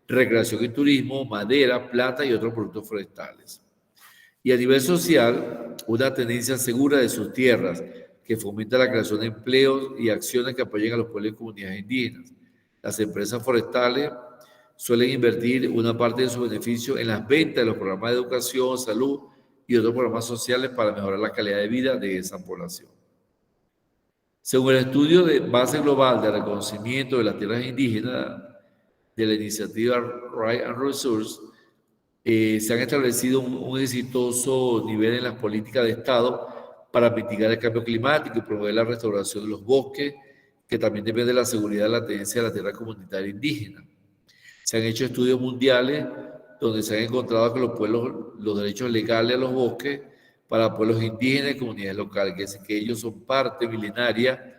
recreación y turismo, madera, plantas y otros productos forestales. Y a nivel social, una tenencia segura de sus tierras que fomenta la creación de empleos y acciones que apoyen a los pueblos y comunidades indígenas. Las empresas forestales suelen invertir una parte de su beneficio en las ventas de los programas de educación, salud y otros programas sociales para mejorar la calidad de vida de esa población. Según el estudio de base global de reconocimiento de las tierras indígenas de la iniciativa Right and Resource, se han establecido un exitoso nivel en las políticas de Estado para mitigar el cambio climático y promover la restauración de los bosques, que también depende de la seguridad de la tenencia de la tierra comunitaria indígena. Se han hecho estudios mundiales donde se han encontrado que los derechos legales a los bosques para pueblos indígenas y comunidades locales, que es que ellos son parte milenaria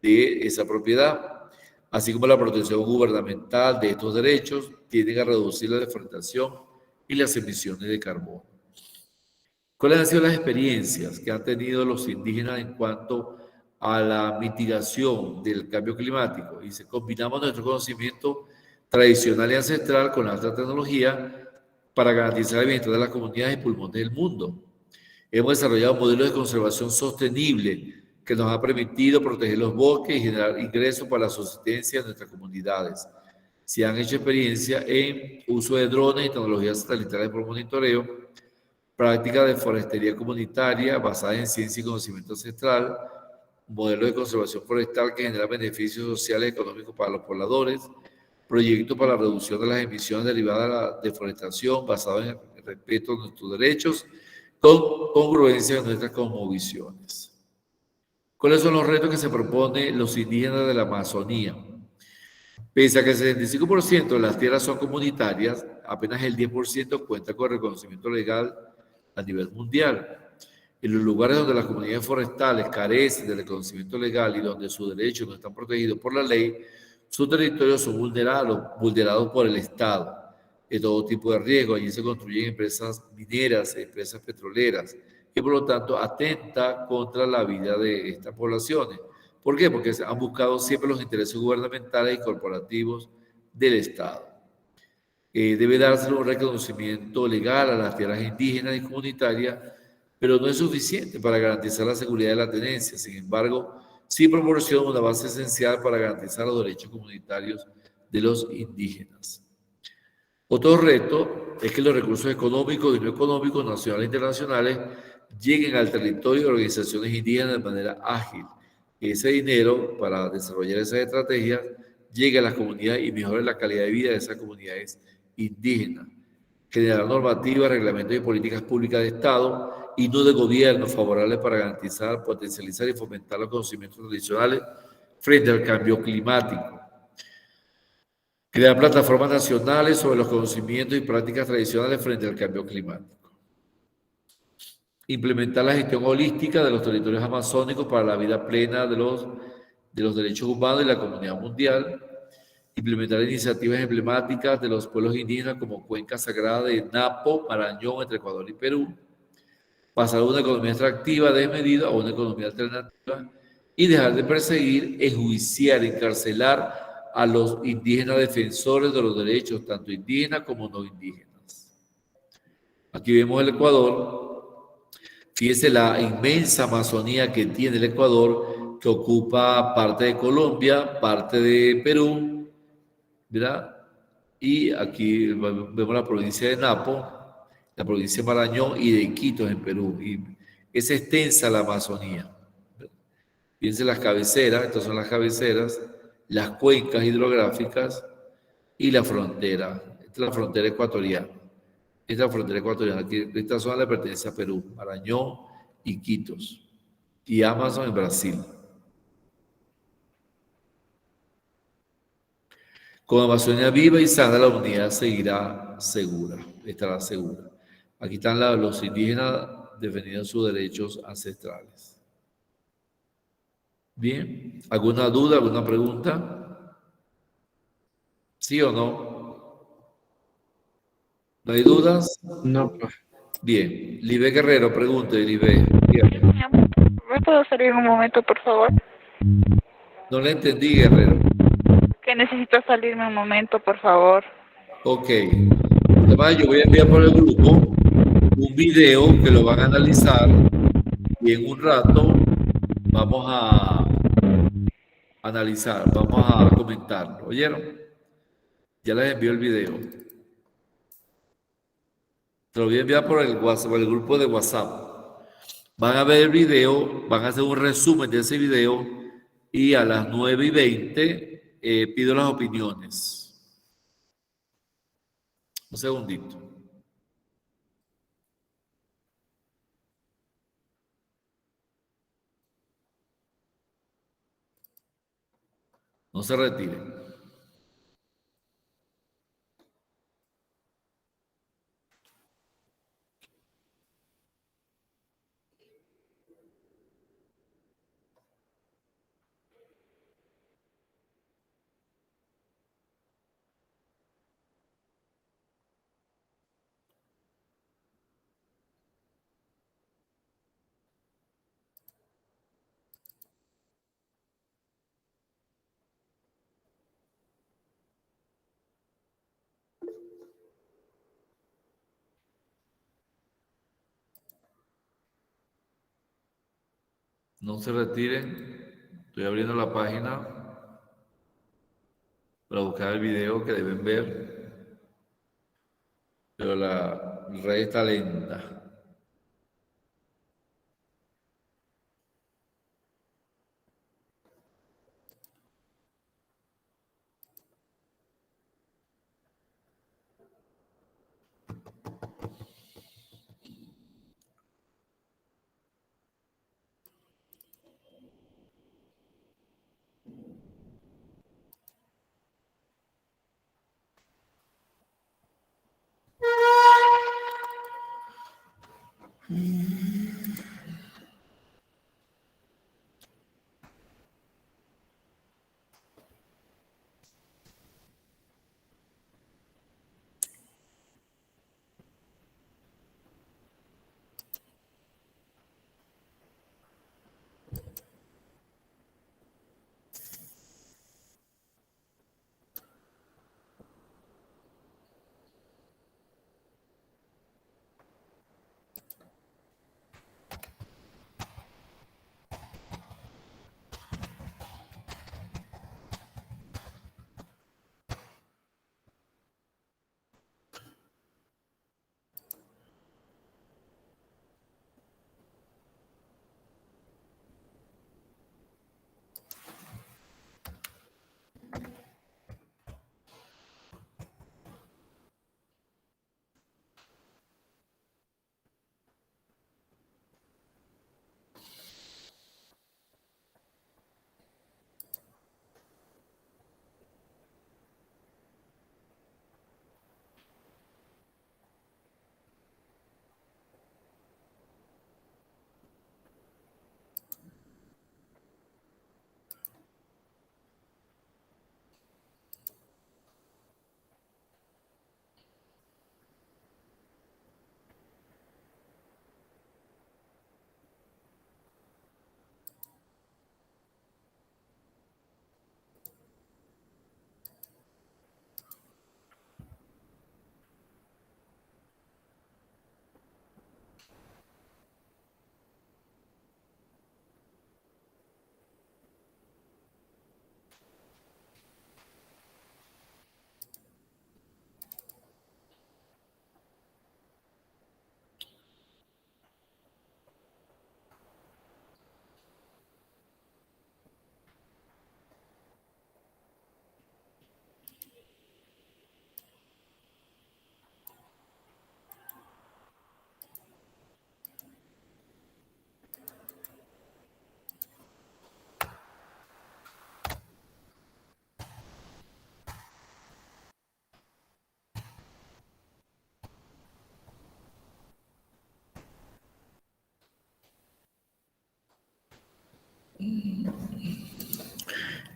de esa propiedad, así como la protección gubernamental de estos derechos, tienden a reducir la deforestación y las emisiones de carbono. ¿Cuáles han sido las experiencias que han tenido los indígenas en cuanto a la mitigación del cambio climático? Y si combinamos nuestro conocimiento tradicional y ancestral con la alta tecnología para garantizar el bienestar de las comunidades y pulmones del mundo. Hemos desarrollado modelos de conservación sostenible que nos ha permitido proteger los bosques y generar ingresos para la subsistencia de nuestras comunidades. Se han hecho experiencias en uso de drones y tecnologías satelitales por monitoreo, prácticas de forestería comunitaria basadas en ciencia y conocimiento ancestral, modelos de conservación forestal que generan beneficios sociales y económicos para los pobladores, proyectos para la reducción de las emisiones derivadas de la deforestación basados en el respeto a nuestros derechos, con congruencia en nuestras cosmovisiones. ¿Cuáles son los retos que se proponen los indígenas de la Amazonía? Pese a que el 75% de las tierras son comunitarias, apenas el 10% cuenta con reconocimiento legal a nivel mundial. En los lugares donde las comunidades forestales carecen de reconocimiento legal y donde sus derechos no están protegidos por la ley, sus territorios son vulnerados por el Estado de todo tipo de riesgo. Allí se construyen empresas mineras, empresas petroleras, y por lo tanto atenta contra la vida de estas poblaciones. ¿Por qué? Porque han buscado siempre los intereses gubernamentales y corporativos del Estado. Debe darse un reconocimiento legal a las tierras indígenas y comunitarias, pero no es suficiente para garantizar la seguridad de la tenencia. Sin embargo, sí proporciona una base esencial para garantizar los derechos comunitarios de los indígenas. Otro reto es que los recursos económicos y no económicos, nacionales e internacionales, lleguen al territorio de organizaciones indígenas de manera ágil. Que ese dinero para desarrollar esas estrategias llegue a las comunidades y mejore la calidad de vida de esas comunidades indígenas. Generar normativas, reglamentos y políticas públicas de Estado y no de gobierno favorables para garantizar, potencializar y fomentar los conocimientos tradicionales frente al cambio climático. Crear plataformas nacionales sobre los conocimientos y prácticas tradicionales frente al cambio climático. Implementar la gestión holística de los territorios amazónicos para la vida plena de los derechos humanos y la comunidad mundial. Implementar iniciativas emblemáticas de los pueblos indígenas como Cuenca Sagrada de Napo, Marañón, entre Ecuador y Perú. Pasar de una economía extractiva desmedida a una economía alternativa y dejar de perseguir, enjuiciar, encarcelar a los indígenas defensores de los derechos, tanto indígenas como no indígenas. Aquí vemos el Ecuador. Fíjense la inmensa Amazonía que tiene el Ecuador, que ocupa parte de Colombia, parte de Perú, ¿verdad? Y aquí vemos la provincia de Napo, la provincia de Marañón y de Iquitos en Perú. Y es extensa la Amazonía. Fíjense las cabeceras, estas son las cabeceras, las cuencas hidrográficas y la frontera. Esta es la frontera ecuatoriana. Esta frontera ecuatoriana, aquí, esta zona le pertenece a Perú, Marañón, Iquitos y Amazon en Brasil. Con Amazonía viva y sana, la humanidad seguirá segura, estará segura. Aquí están los indígenas defendiendo sus derechos ancestrales. Bien, ¿alguna duda, alguna pregunta? ¿Sí o no? ¿No hay dudas? No, profe. Bien. Libe Guerrero, pregunte, Libe. ¿Me puedo salir un momento, por favor? No le entendí, Guerrero. Que necesito salirme un momento, por favor. Ok. Además, yo voy a enviar por el grupo un video que lo van a analizar y en un rato vamos a analizar, vamos a comentarlo. ¿Oyeron? Ya les envío el video. Te lo voy a enviar por el WhatsApp, por el grupo de WhatsApp. Van a ver el video, van a hacer un resumen de ese video y a las 9:20 pido las opiniones. Un segundito. No se retiren. No se retiren. Estoy abriendo la página para buscar el video que deben ver. Pero la red está lenta.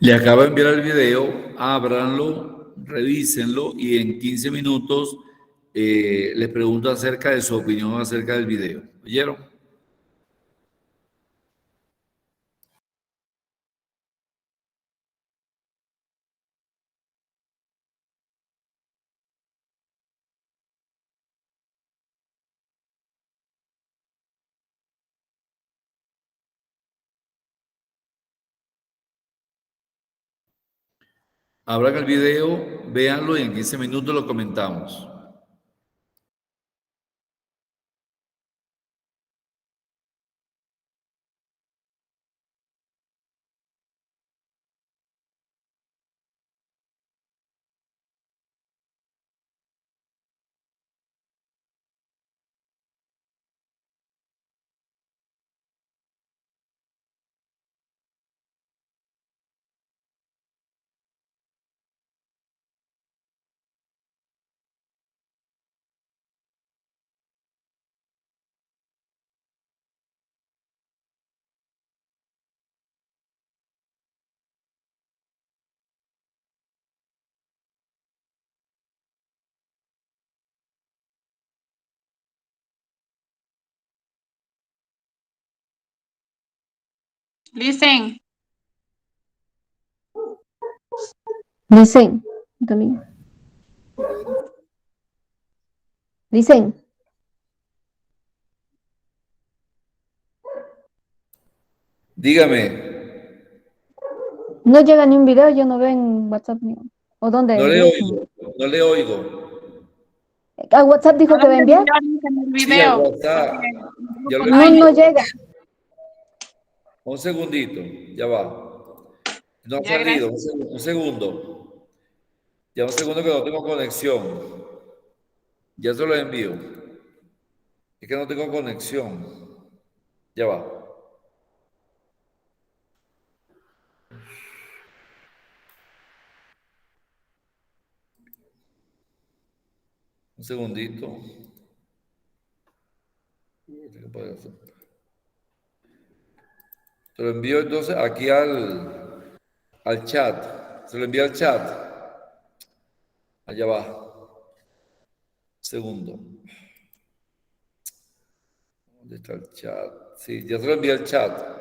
Le acabo de enviar el video, ábranlo, revísenlo y en 15 minutos les pregunto acerca de su opinión acerca del video. ¿Oyeron? Abran el video, véanlo y en 15 minutos lo comentamos. Listen. Dicen, también. Dicen, Dígame, no llega ni un video, yo no veo en WhatsApp. ¿O dónde no le envió? oigo, no le oigo. A WhatsApp dijo que va a enviar. El Sí, al video. WhatsApp. Ya lo No, envié. no llega. Un segundito, ya va. No ha Ya, salido, gracias. un segundo. Ya un segundo que no tengo conexión. Ya se lo envío. Es que no tengo conexión. Ya va. Un segundito. ¿Qué puede hacer? Se lo envío entonces aquí al chat. Se lo envío al chat. Allá va. Segundo. ¿Dónde está el chat? Sí, ya se lo envié al chat.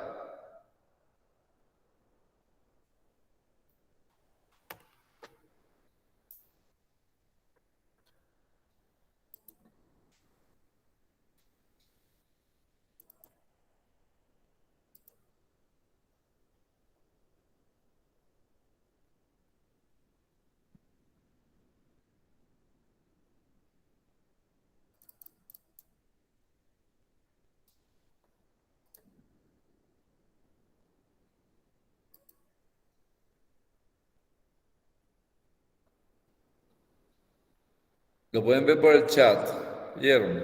Lo pueden ver por el chat. ¿Vieron?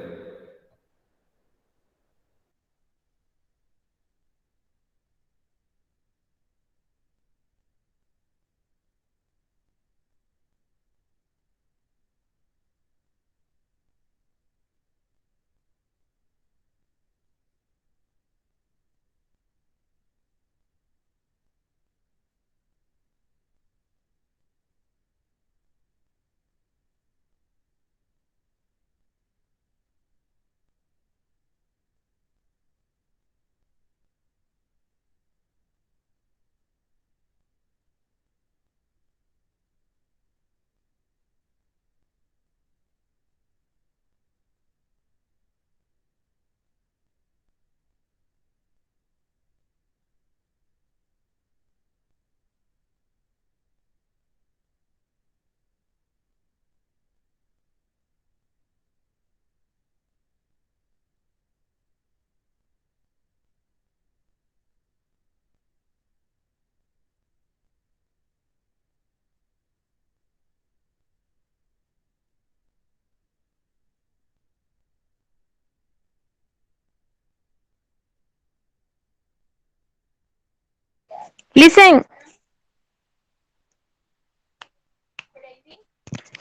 Listen.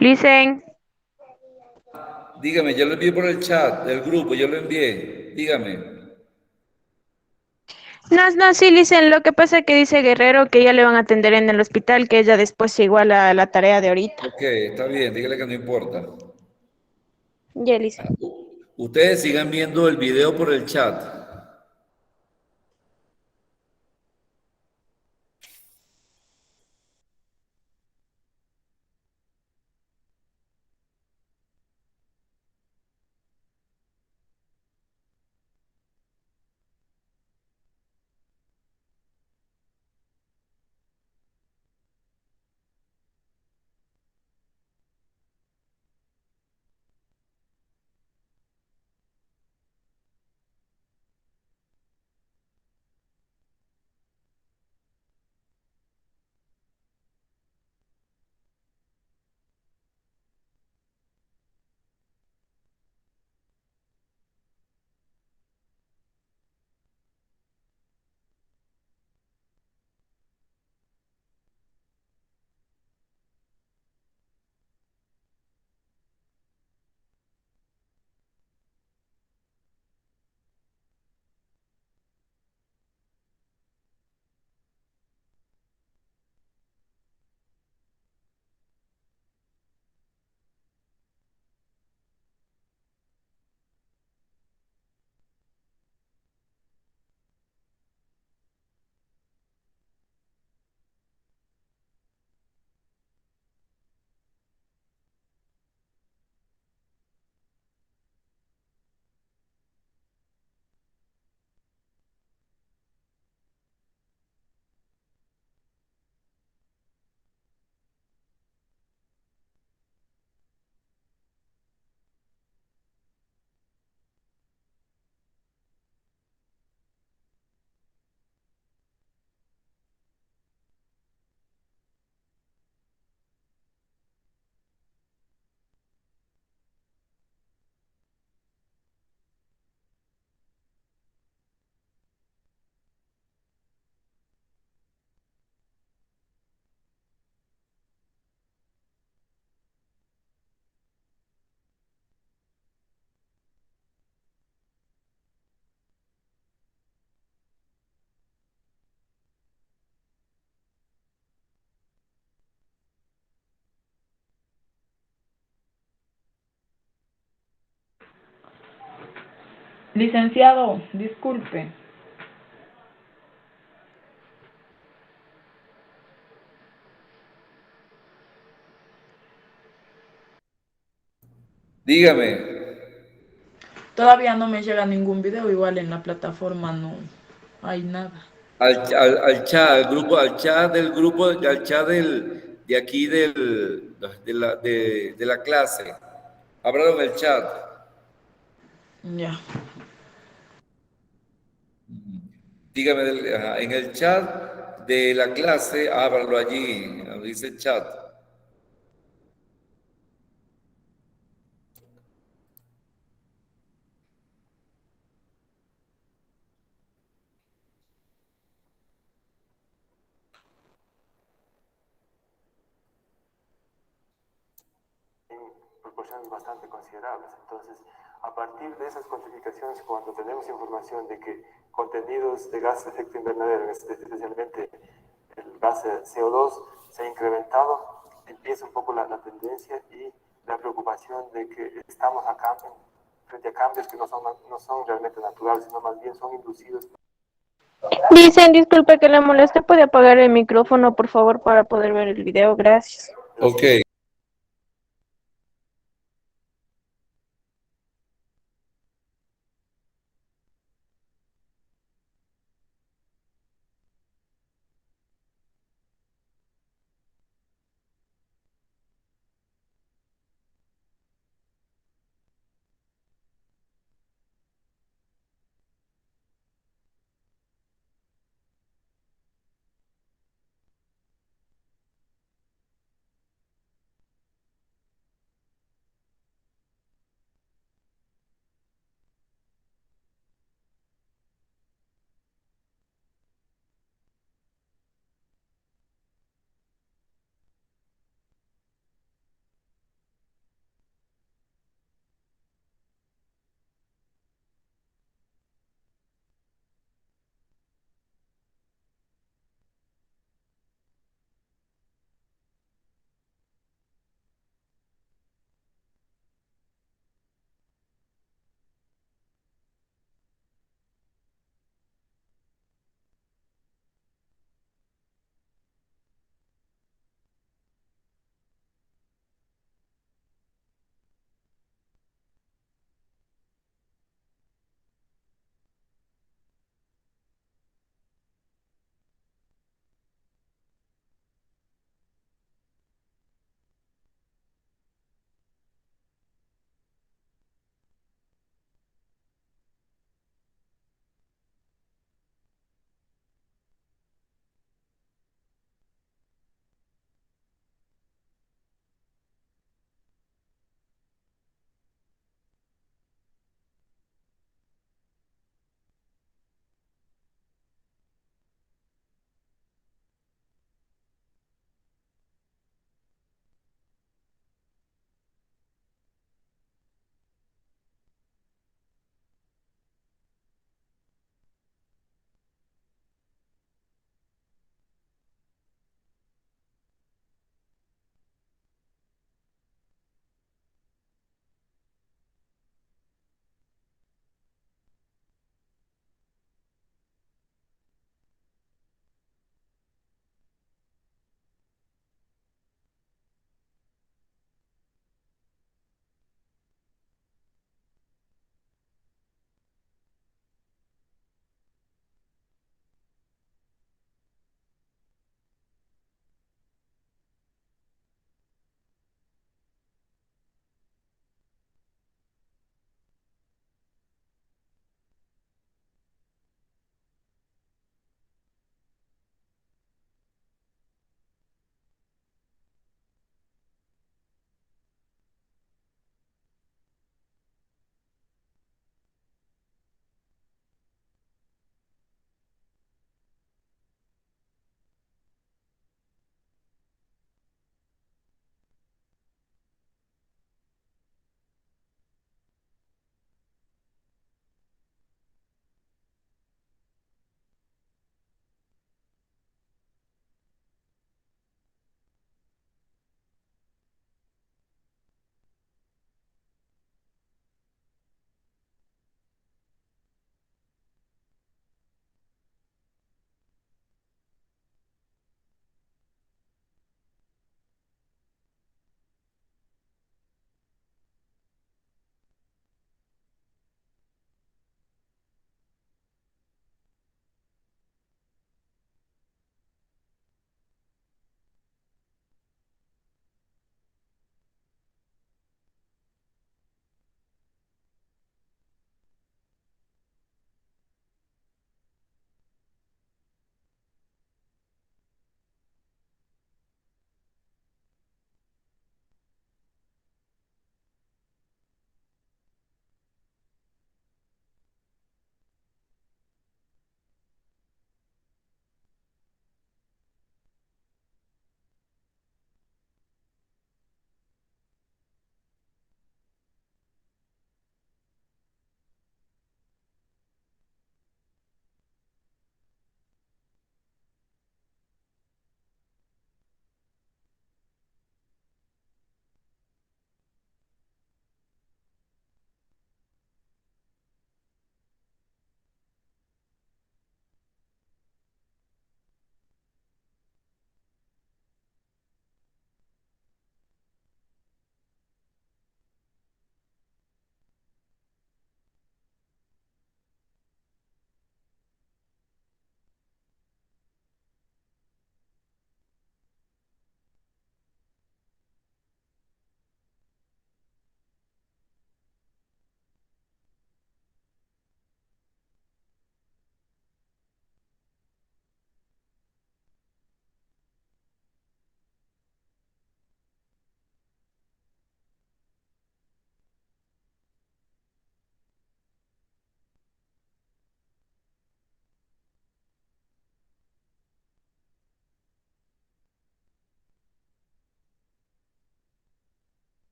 Listen. Dígame, ya lo envié por el chat del grupo, ya lo envié. Dígame. No, no, sí, listen. Lo que pasa es que dice Guerrero que ya le van a atender en el hospital, que ella después igual a la tarea de ahorita. Ok, está bien, dígale que no importa. Ya, listen. Ustedes sigan viendo el video por el chat. Licenciado, disculpe. Dígame, Todavía no me llega ningún video, igual en la plataforma no hay nada. al chat, al grupo, al chat del grupo, al chat de aquí de la clase. Ábralo en el chat. Ya. Dígame, en el chat de la clase, ábralo allí, donde dice chat. En proporciones bastante considerables. Entonces, a partir de esas cuantificaciones, cuando tenemos información de que contenidos de gases de efecto invernadero, especialmente el gas CO2, se ha incrementado, empieza un poco la tendencia y la preocupación de que estamos acá frente a cambios que no son realmente naturales, sino más bien son inducidos. Dicen, disculpe que le moleste, ¿puede apagar el micrófono, por favor, para poder ver el video? Gracias. Ok.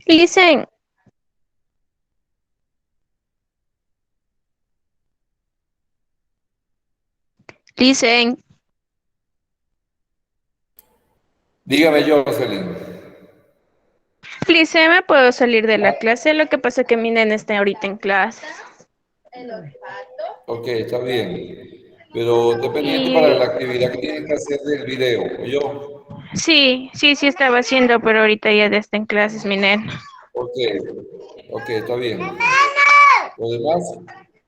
Listen, listen. Dígame, Jocelyn. Listen, ¿me puedo salir de la clase? Lo que pasa es que mi nena está ahorita en clase. Ok, está bien. Pero esté pendiente para la Y actividad que tienen que hacer del video. Yo. sí, sí estaba haciendo, pero ahorita ya está en clases mi nena. Ok, ok, está bien.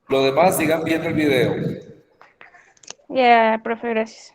Lo demás, sigan viendo el video. Ya, profe, gracias.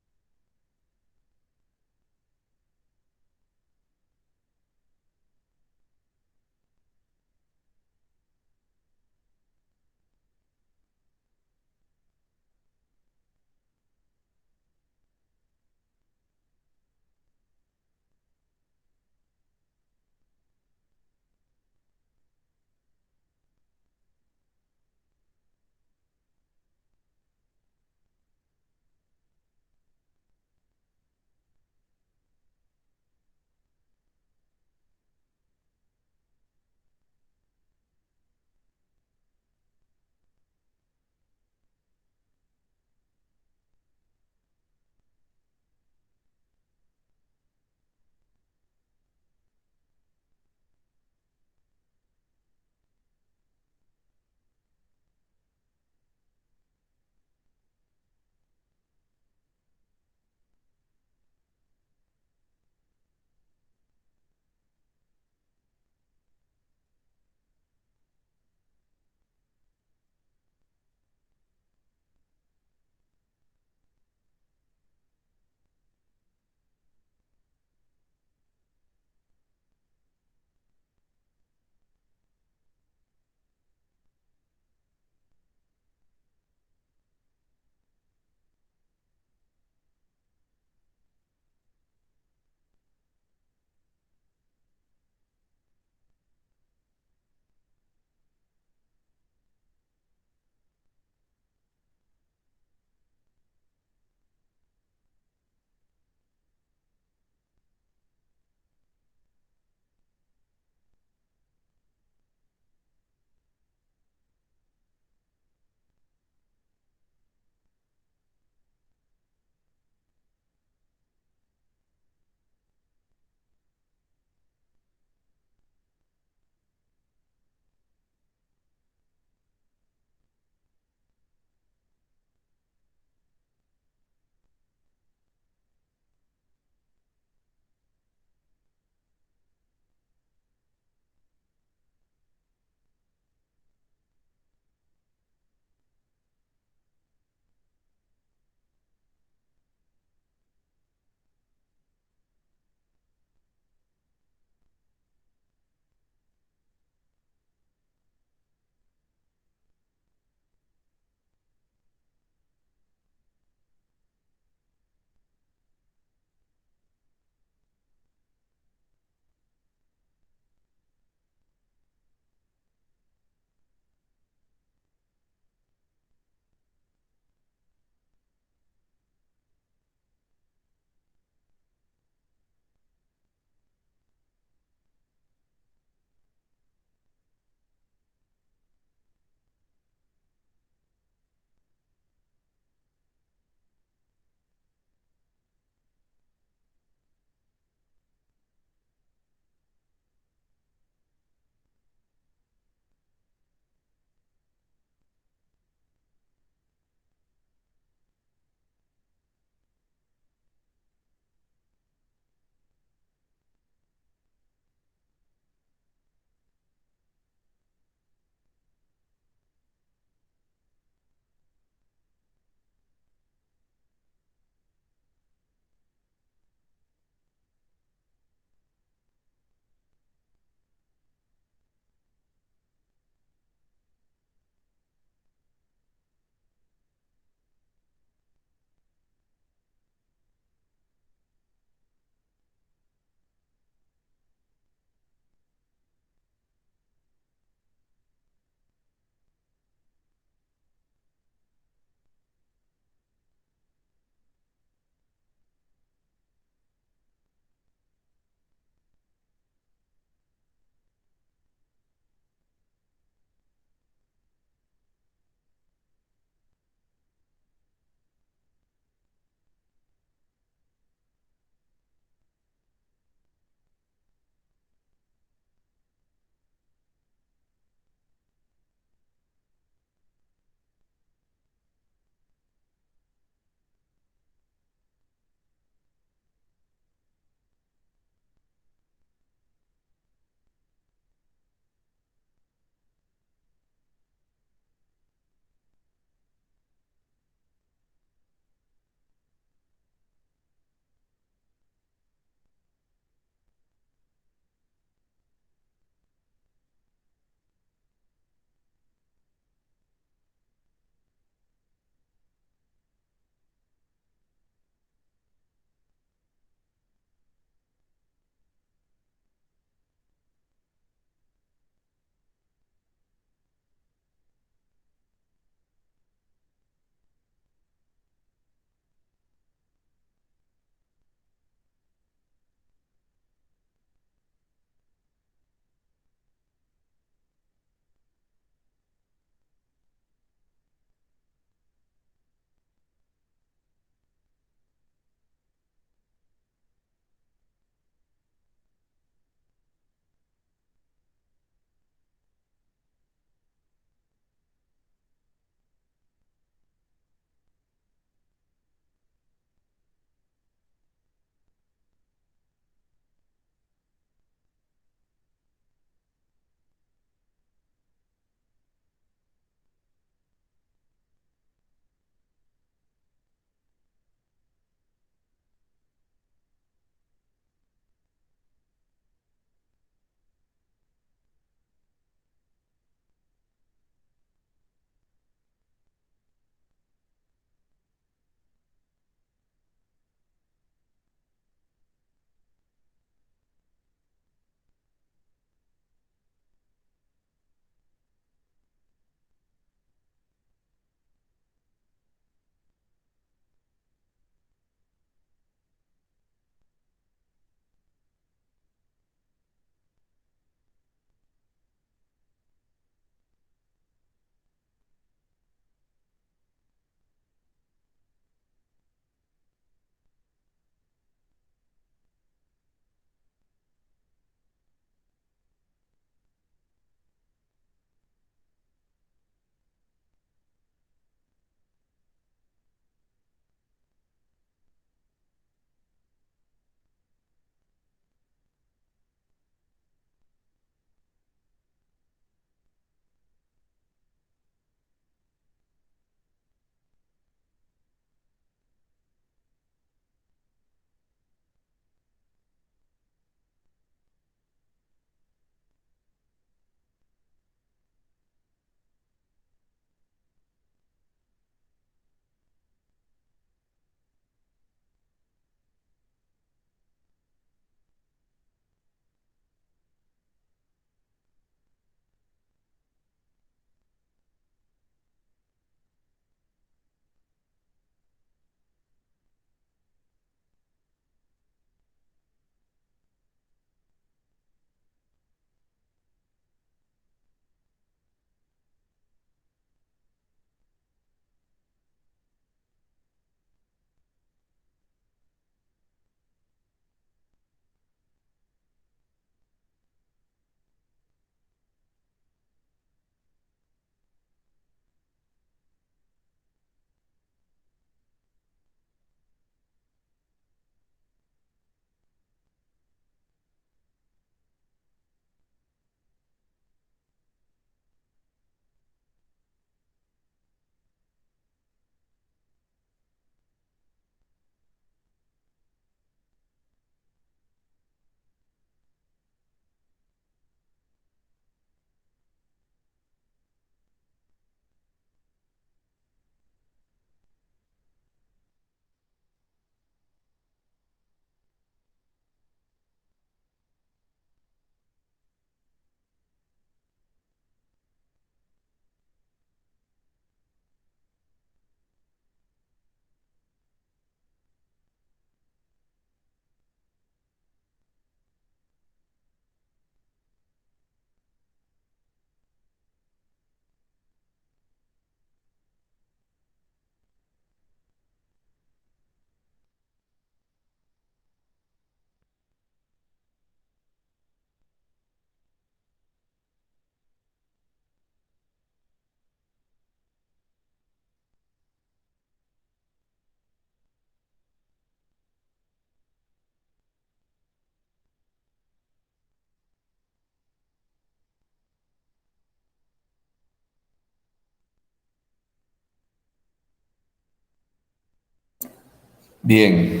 Bien.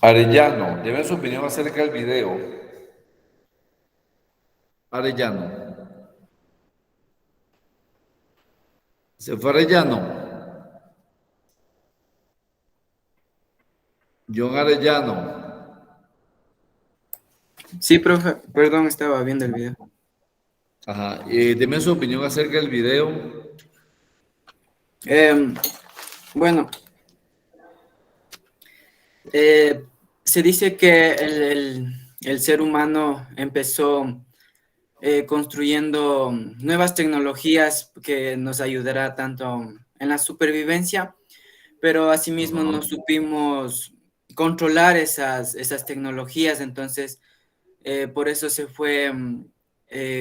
Arellano, debe su opinión acerca del video. Arellano. ¿Se fue Arellano? John Arellano. Sí, profe, perdón, estaba viendo el video. Ajá. Deme su opinión acerca del video. Bueno, se dice que el ser humano empezó construyendo nuevas tecnologías que nos ayudará tanto en la supervivencia, pero asimismo no supimos controlar esas tecnologías, entonces por eso se fue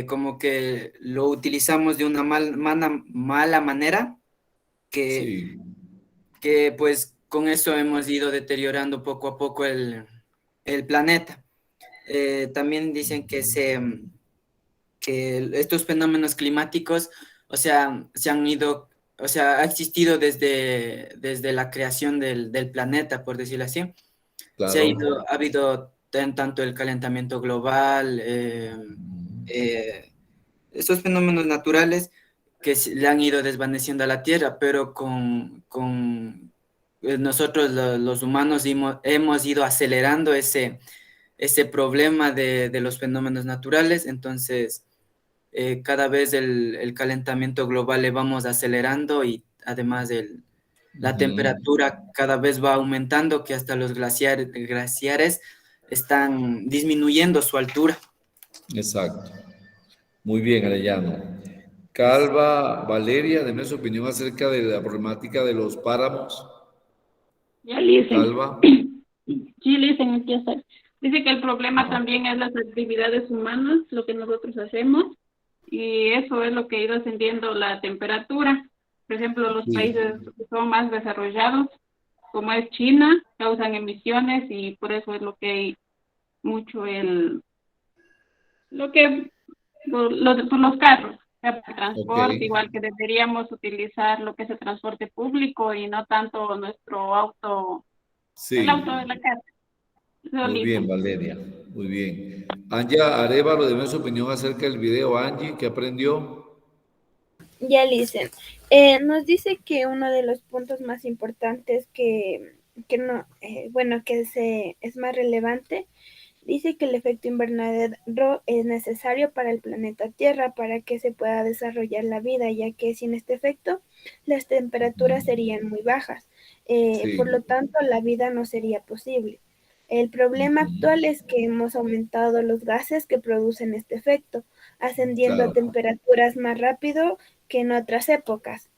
como que lo utilizamos de una mala manera, que pues con eso hemos ido deteriorando poco a poco el planeta. También dicen que estos fenómenos climáticos, o sea, se han ido, o sea, ha existido desde la creación del planeta, por decirlo así. Claro. Ha habido tanto el calentamiento global, estos fenómenos naturales que le han ido desvaneciendo a la Tierra, pero con nosotros los humanos hemos ido acelerando ese problema de los fenómenos naturales, entonces cada vez el calentamiento global le vamos acelerando y además la temperatura cada vez va aumentando, que hasta los glaciares están disminuyendo su altura. Exacto. Muy bien, Arellano. Calva Valeria, deme su opinión acerca de la problemática de los páramos. Ya dicen. Calva. Sí, dicen, aquí está. Dice que el problema también es las actividades humanas, lo que nosotros hacemos, y eso es lo que ha ido ascendiendo la temperatura. Por ejemplo, los países que son más desarrollados, como es China, causan emisiones y por eso es lo que hay mucho por los carros, el transporte, igual que deberíamos utilizar lo que es el transporte público y no tanto nuestro auto, el auto de la casa. Muy bien, Valeria, muy bien. Angie Arevalo, deme su opinión acerca del video. Angie, ¿qué aprendió? Ya dicen. Nos dice que uno de los puntos más importantes es más relevante. Dice que el efecto invernadero es necesario para el planeta Tierra para que se pueda desarrollar la vida, ya que sin este efecto las temperaturas serían muy bajas. Por lo tanto, la vida no sería posible. El problema actual es que hemos aumentado los gases que producen este efecto, ascendiendo a temperaturas más rápido que en otras épocas.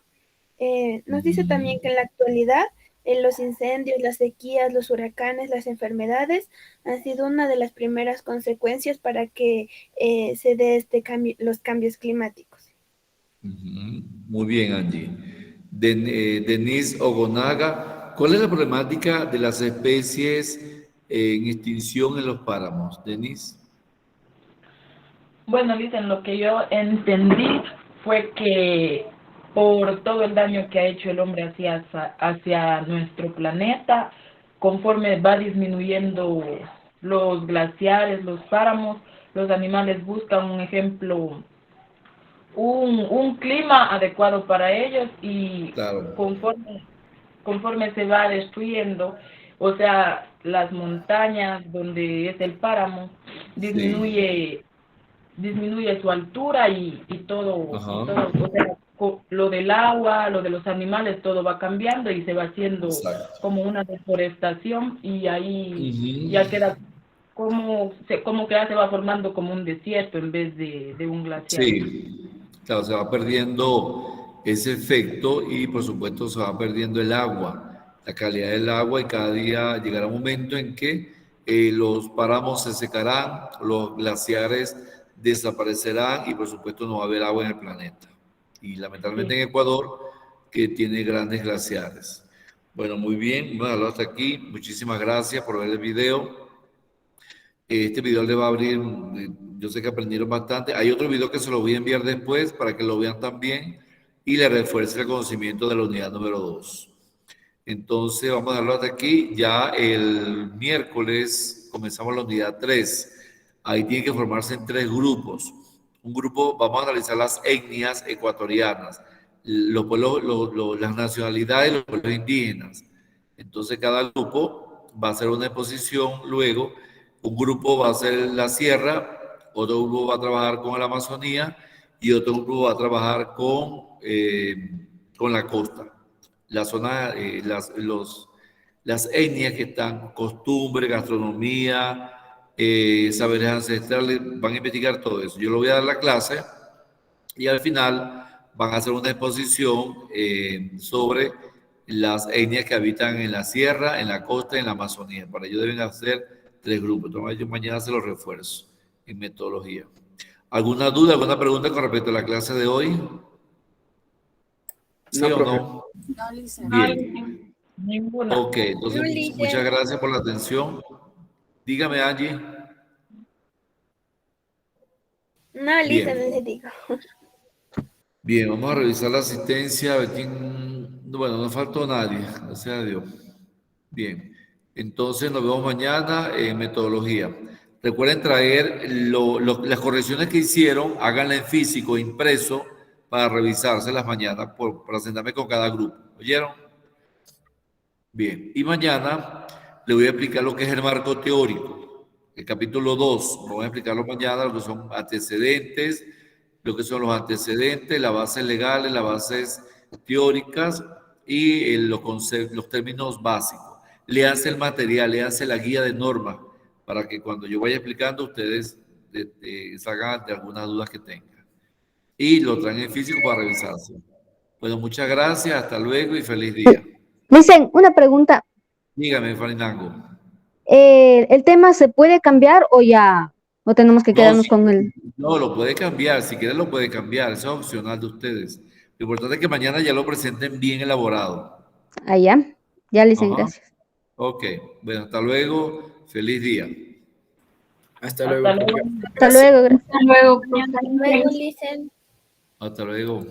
Nos dice también que en la actualidad los incendios, las sequías, los huracanes, las enfermedades han sido una de las primeras consecuencias para que se dé los cambios climáticos. Muy bien, Angie. Denise Ogonaga, ¿cuál es la problemática de las especies en extinción en los páramos? Denise. Bueno, dicen, lo que yo entendí fue que por todo el daño que ha hecho el hombre hacia nuestro planeta, conforme va disminuyendo los glaciares, los páramos, los animales buscan un ejemplo, un clima adecuado para ellos y conforme se va destruyendo, o sea, las montañas donde es el páramo, disminuye su altura y todo, o sea, lo del agua, lo de los animales, todo va cambiando y se va haciendo como una deforestación y ahí ya queda como que ya se va formando como un desierto en vez de un glaciar. Sí, claro, se va perdiendo ese efecto y por supuesto se va perdiendo el agua, la calidad del agua, y cada día llegará un momento en que los páramos se secarán, los glaciares desaparecerán y por supuesto no va a haber agua en el planeta. Y lamentablemente en Ecuador, que tiene grandes glaciares. Bueno, muy bien, bueno, hasta aquí. Muchísimas gracias por ver el video. Este video le va a abrir, yo sé que aprendieron bastante. Hay otro video que se lo voy a enviar después para que lo vean también y le refuerce el conocimiento de la unidad número 2. Entonces, vamos a dejarlo hasta aquí. Ya el miércoles comenzamos la unidad 3. Ahí tiene que formarse en 3 grupos. Un grupo, vamos a analizar las etnias ecuatorianas, las nacionalidades y los pueblos indígenas. Entonces, cada grupo va a hacer una exposición luego. Un grupo va a hacer la sierra, otro grupo va a trabajar con la Amazonía y otro grupo va a trabajar con la costa. La zona, las etnias que están, costumbre, gastronomía, saberes ancestrales, van a investigar todo eso. Yo le voy a dar la clase y al final van a hacer una exposición sobre las etnias que habitan en la sierra, en la costa y en la Amazonía. Para ello deben hacer 3 grupos. Entonces, yo mañana se los refuerzo en metodología. ¿Alguna duda, alguna pregunta con respecto a la clase de hoy? ¿Sí o no? No, Lisa. Bien. Ninguna. Ok, entonces muchas gracias por la atención. Dígame, Angie. No, Lisa, Bien. no le digo. Bien, vamos a revisar la asistencia. A ver quién... Bueno, no faltó nadie, gracias a Dios. Bien, entonces nos vemos mañana en metodología. Recuerden traer las correcciones que hicieron, háganla en físico, impreso, para revisárselas mañana, para sentarme con cada grupo. ¿Oyeron? Bien, y mañana le voy a explicar lo que es el marco teórico. El capítulo 2, vamos a explicarlo mañana, lo que son antecedentes, lo que son los antecedentes, las bases legales, las bases teóricas y los términos básicos. Léanse el material, léanse la guía de normas para que cuando yo vaya explicando ustedes salgan de algunas dudas que tengan. Y lo traen en físico para revisarse. Bueno, muchas gracias, hasta luego y feliz día. Dicen, una pregunta. Dígame, Farinango. ¿El tema se puede cambiar o ya? ¿O tenemos que quedarnos con él? No, lo puede cambiar. Si quieren lo puede cambiar. Eso es opcional de ustedes. Lo importante es que mañana ya lo presenten bien elaborado. Ah, ya. Ya le dicen gracias. Ok. Bueno, hasta luego. Feliz día. Hasta luego. Hasta luego. Gracias. Hasta luego. Hasta luego, Lisa. Hasta luego.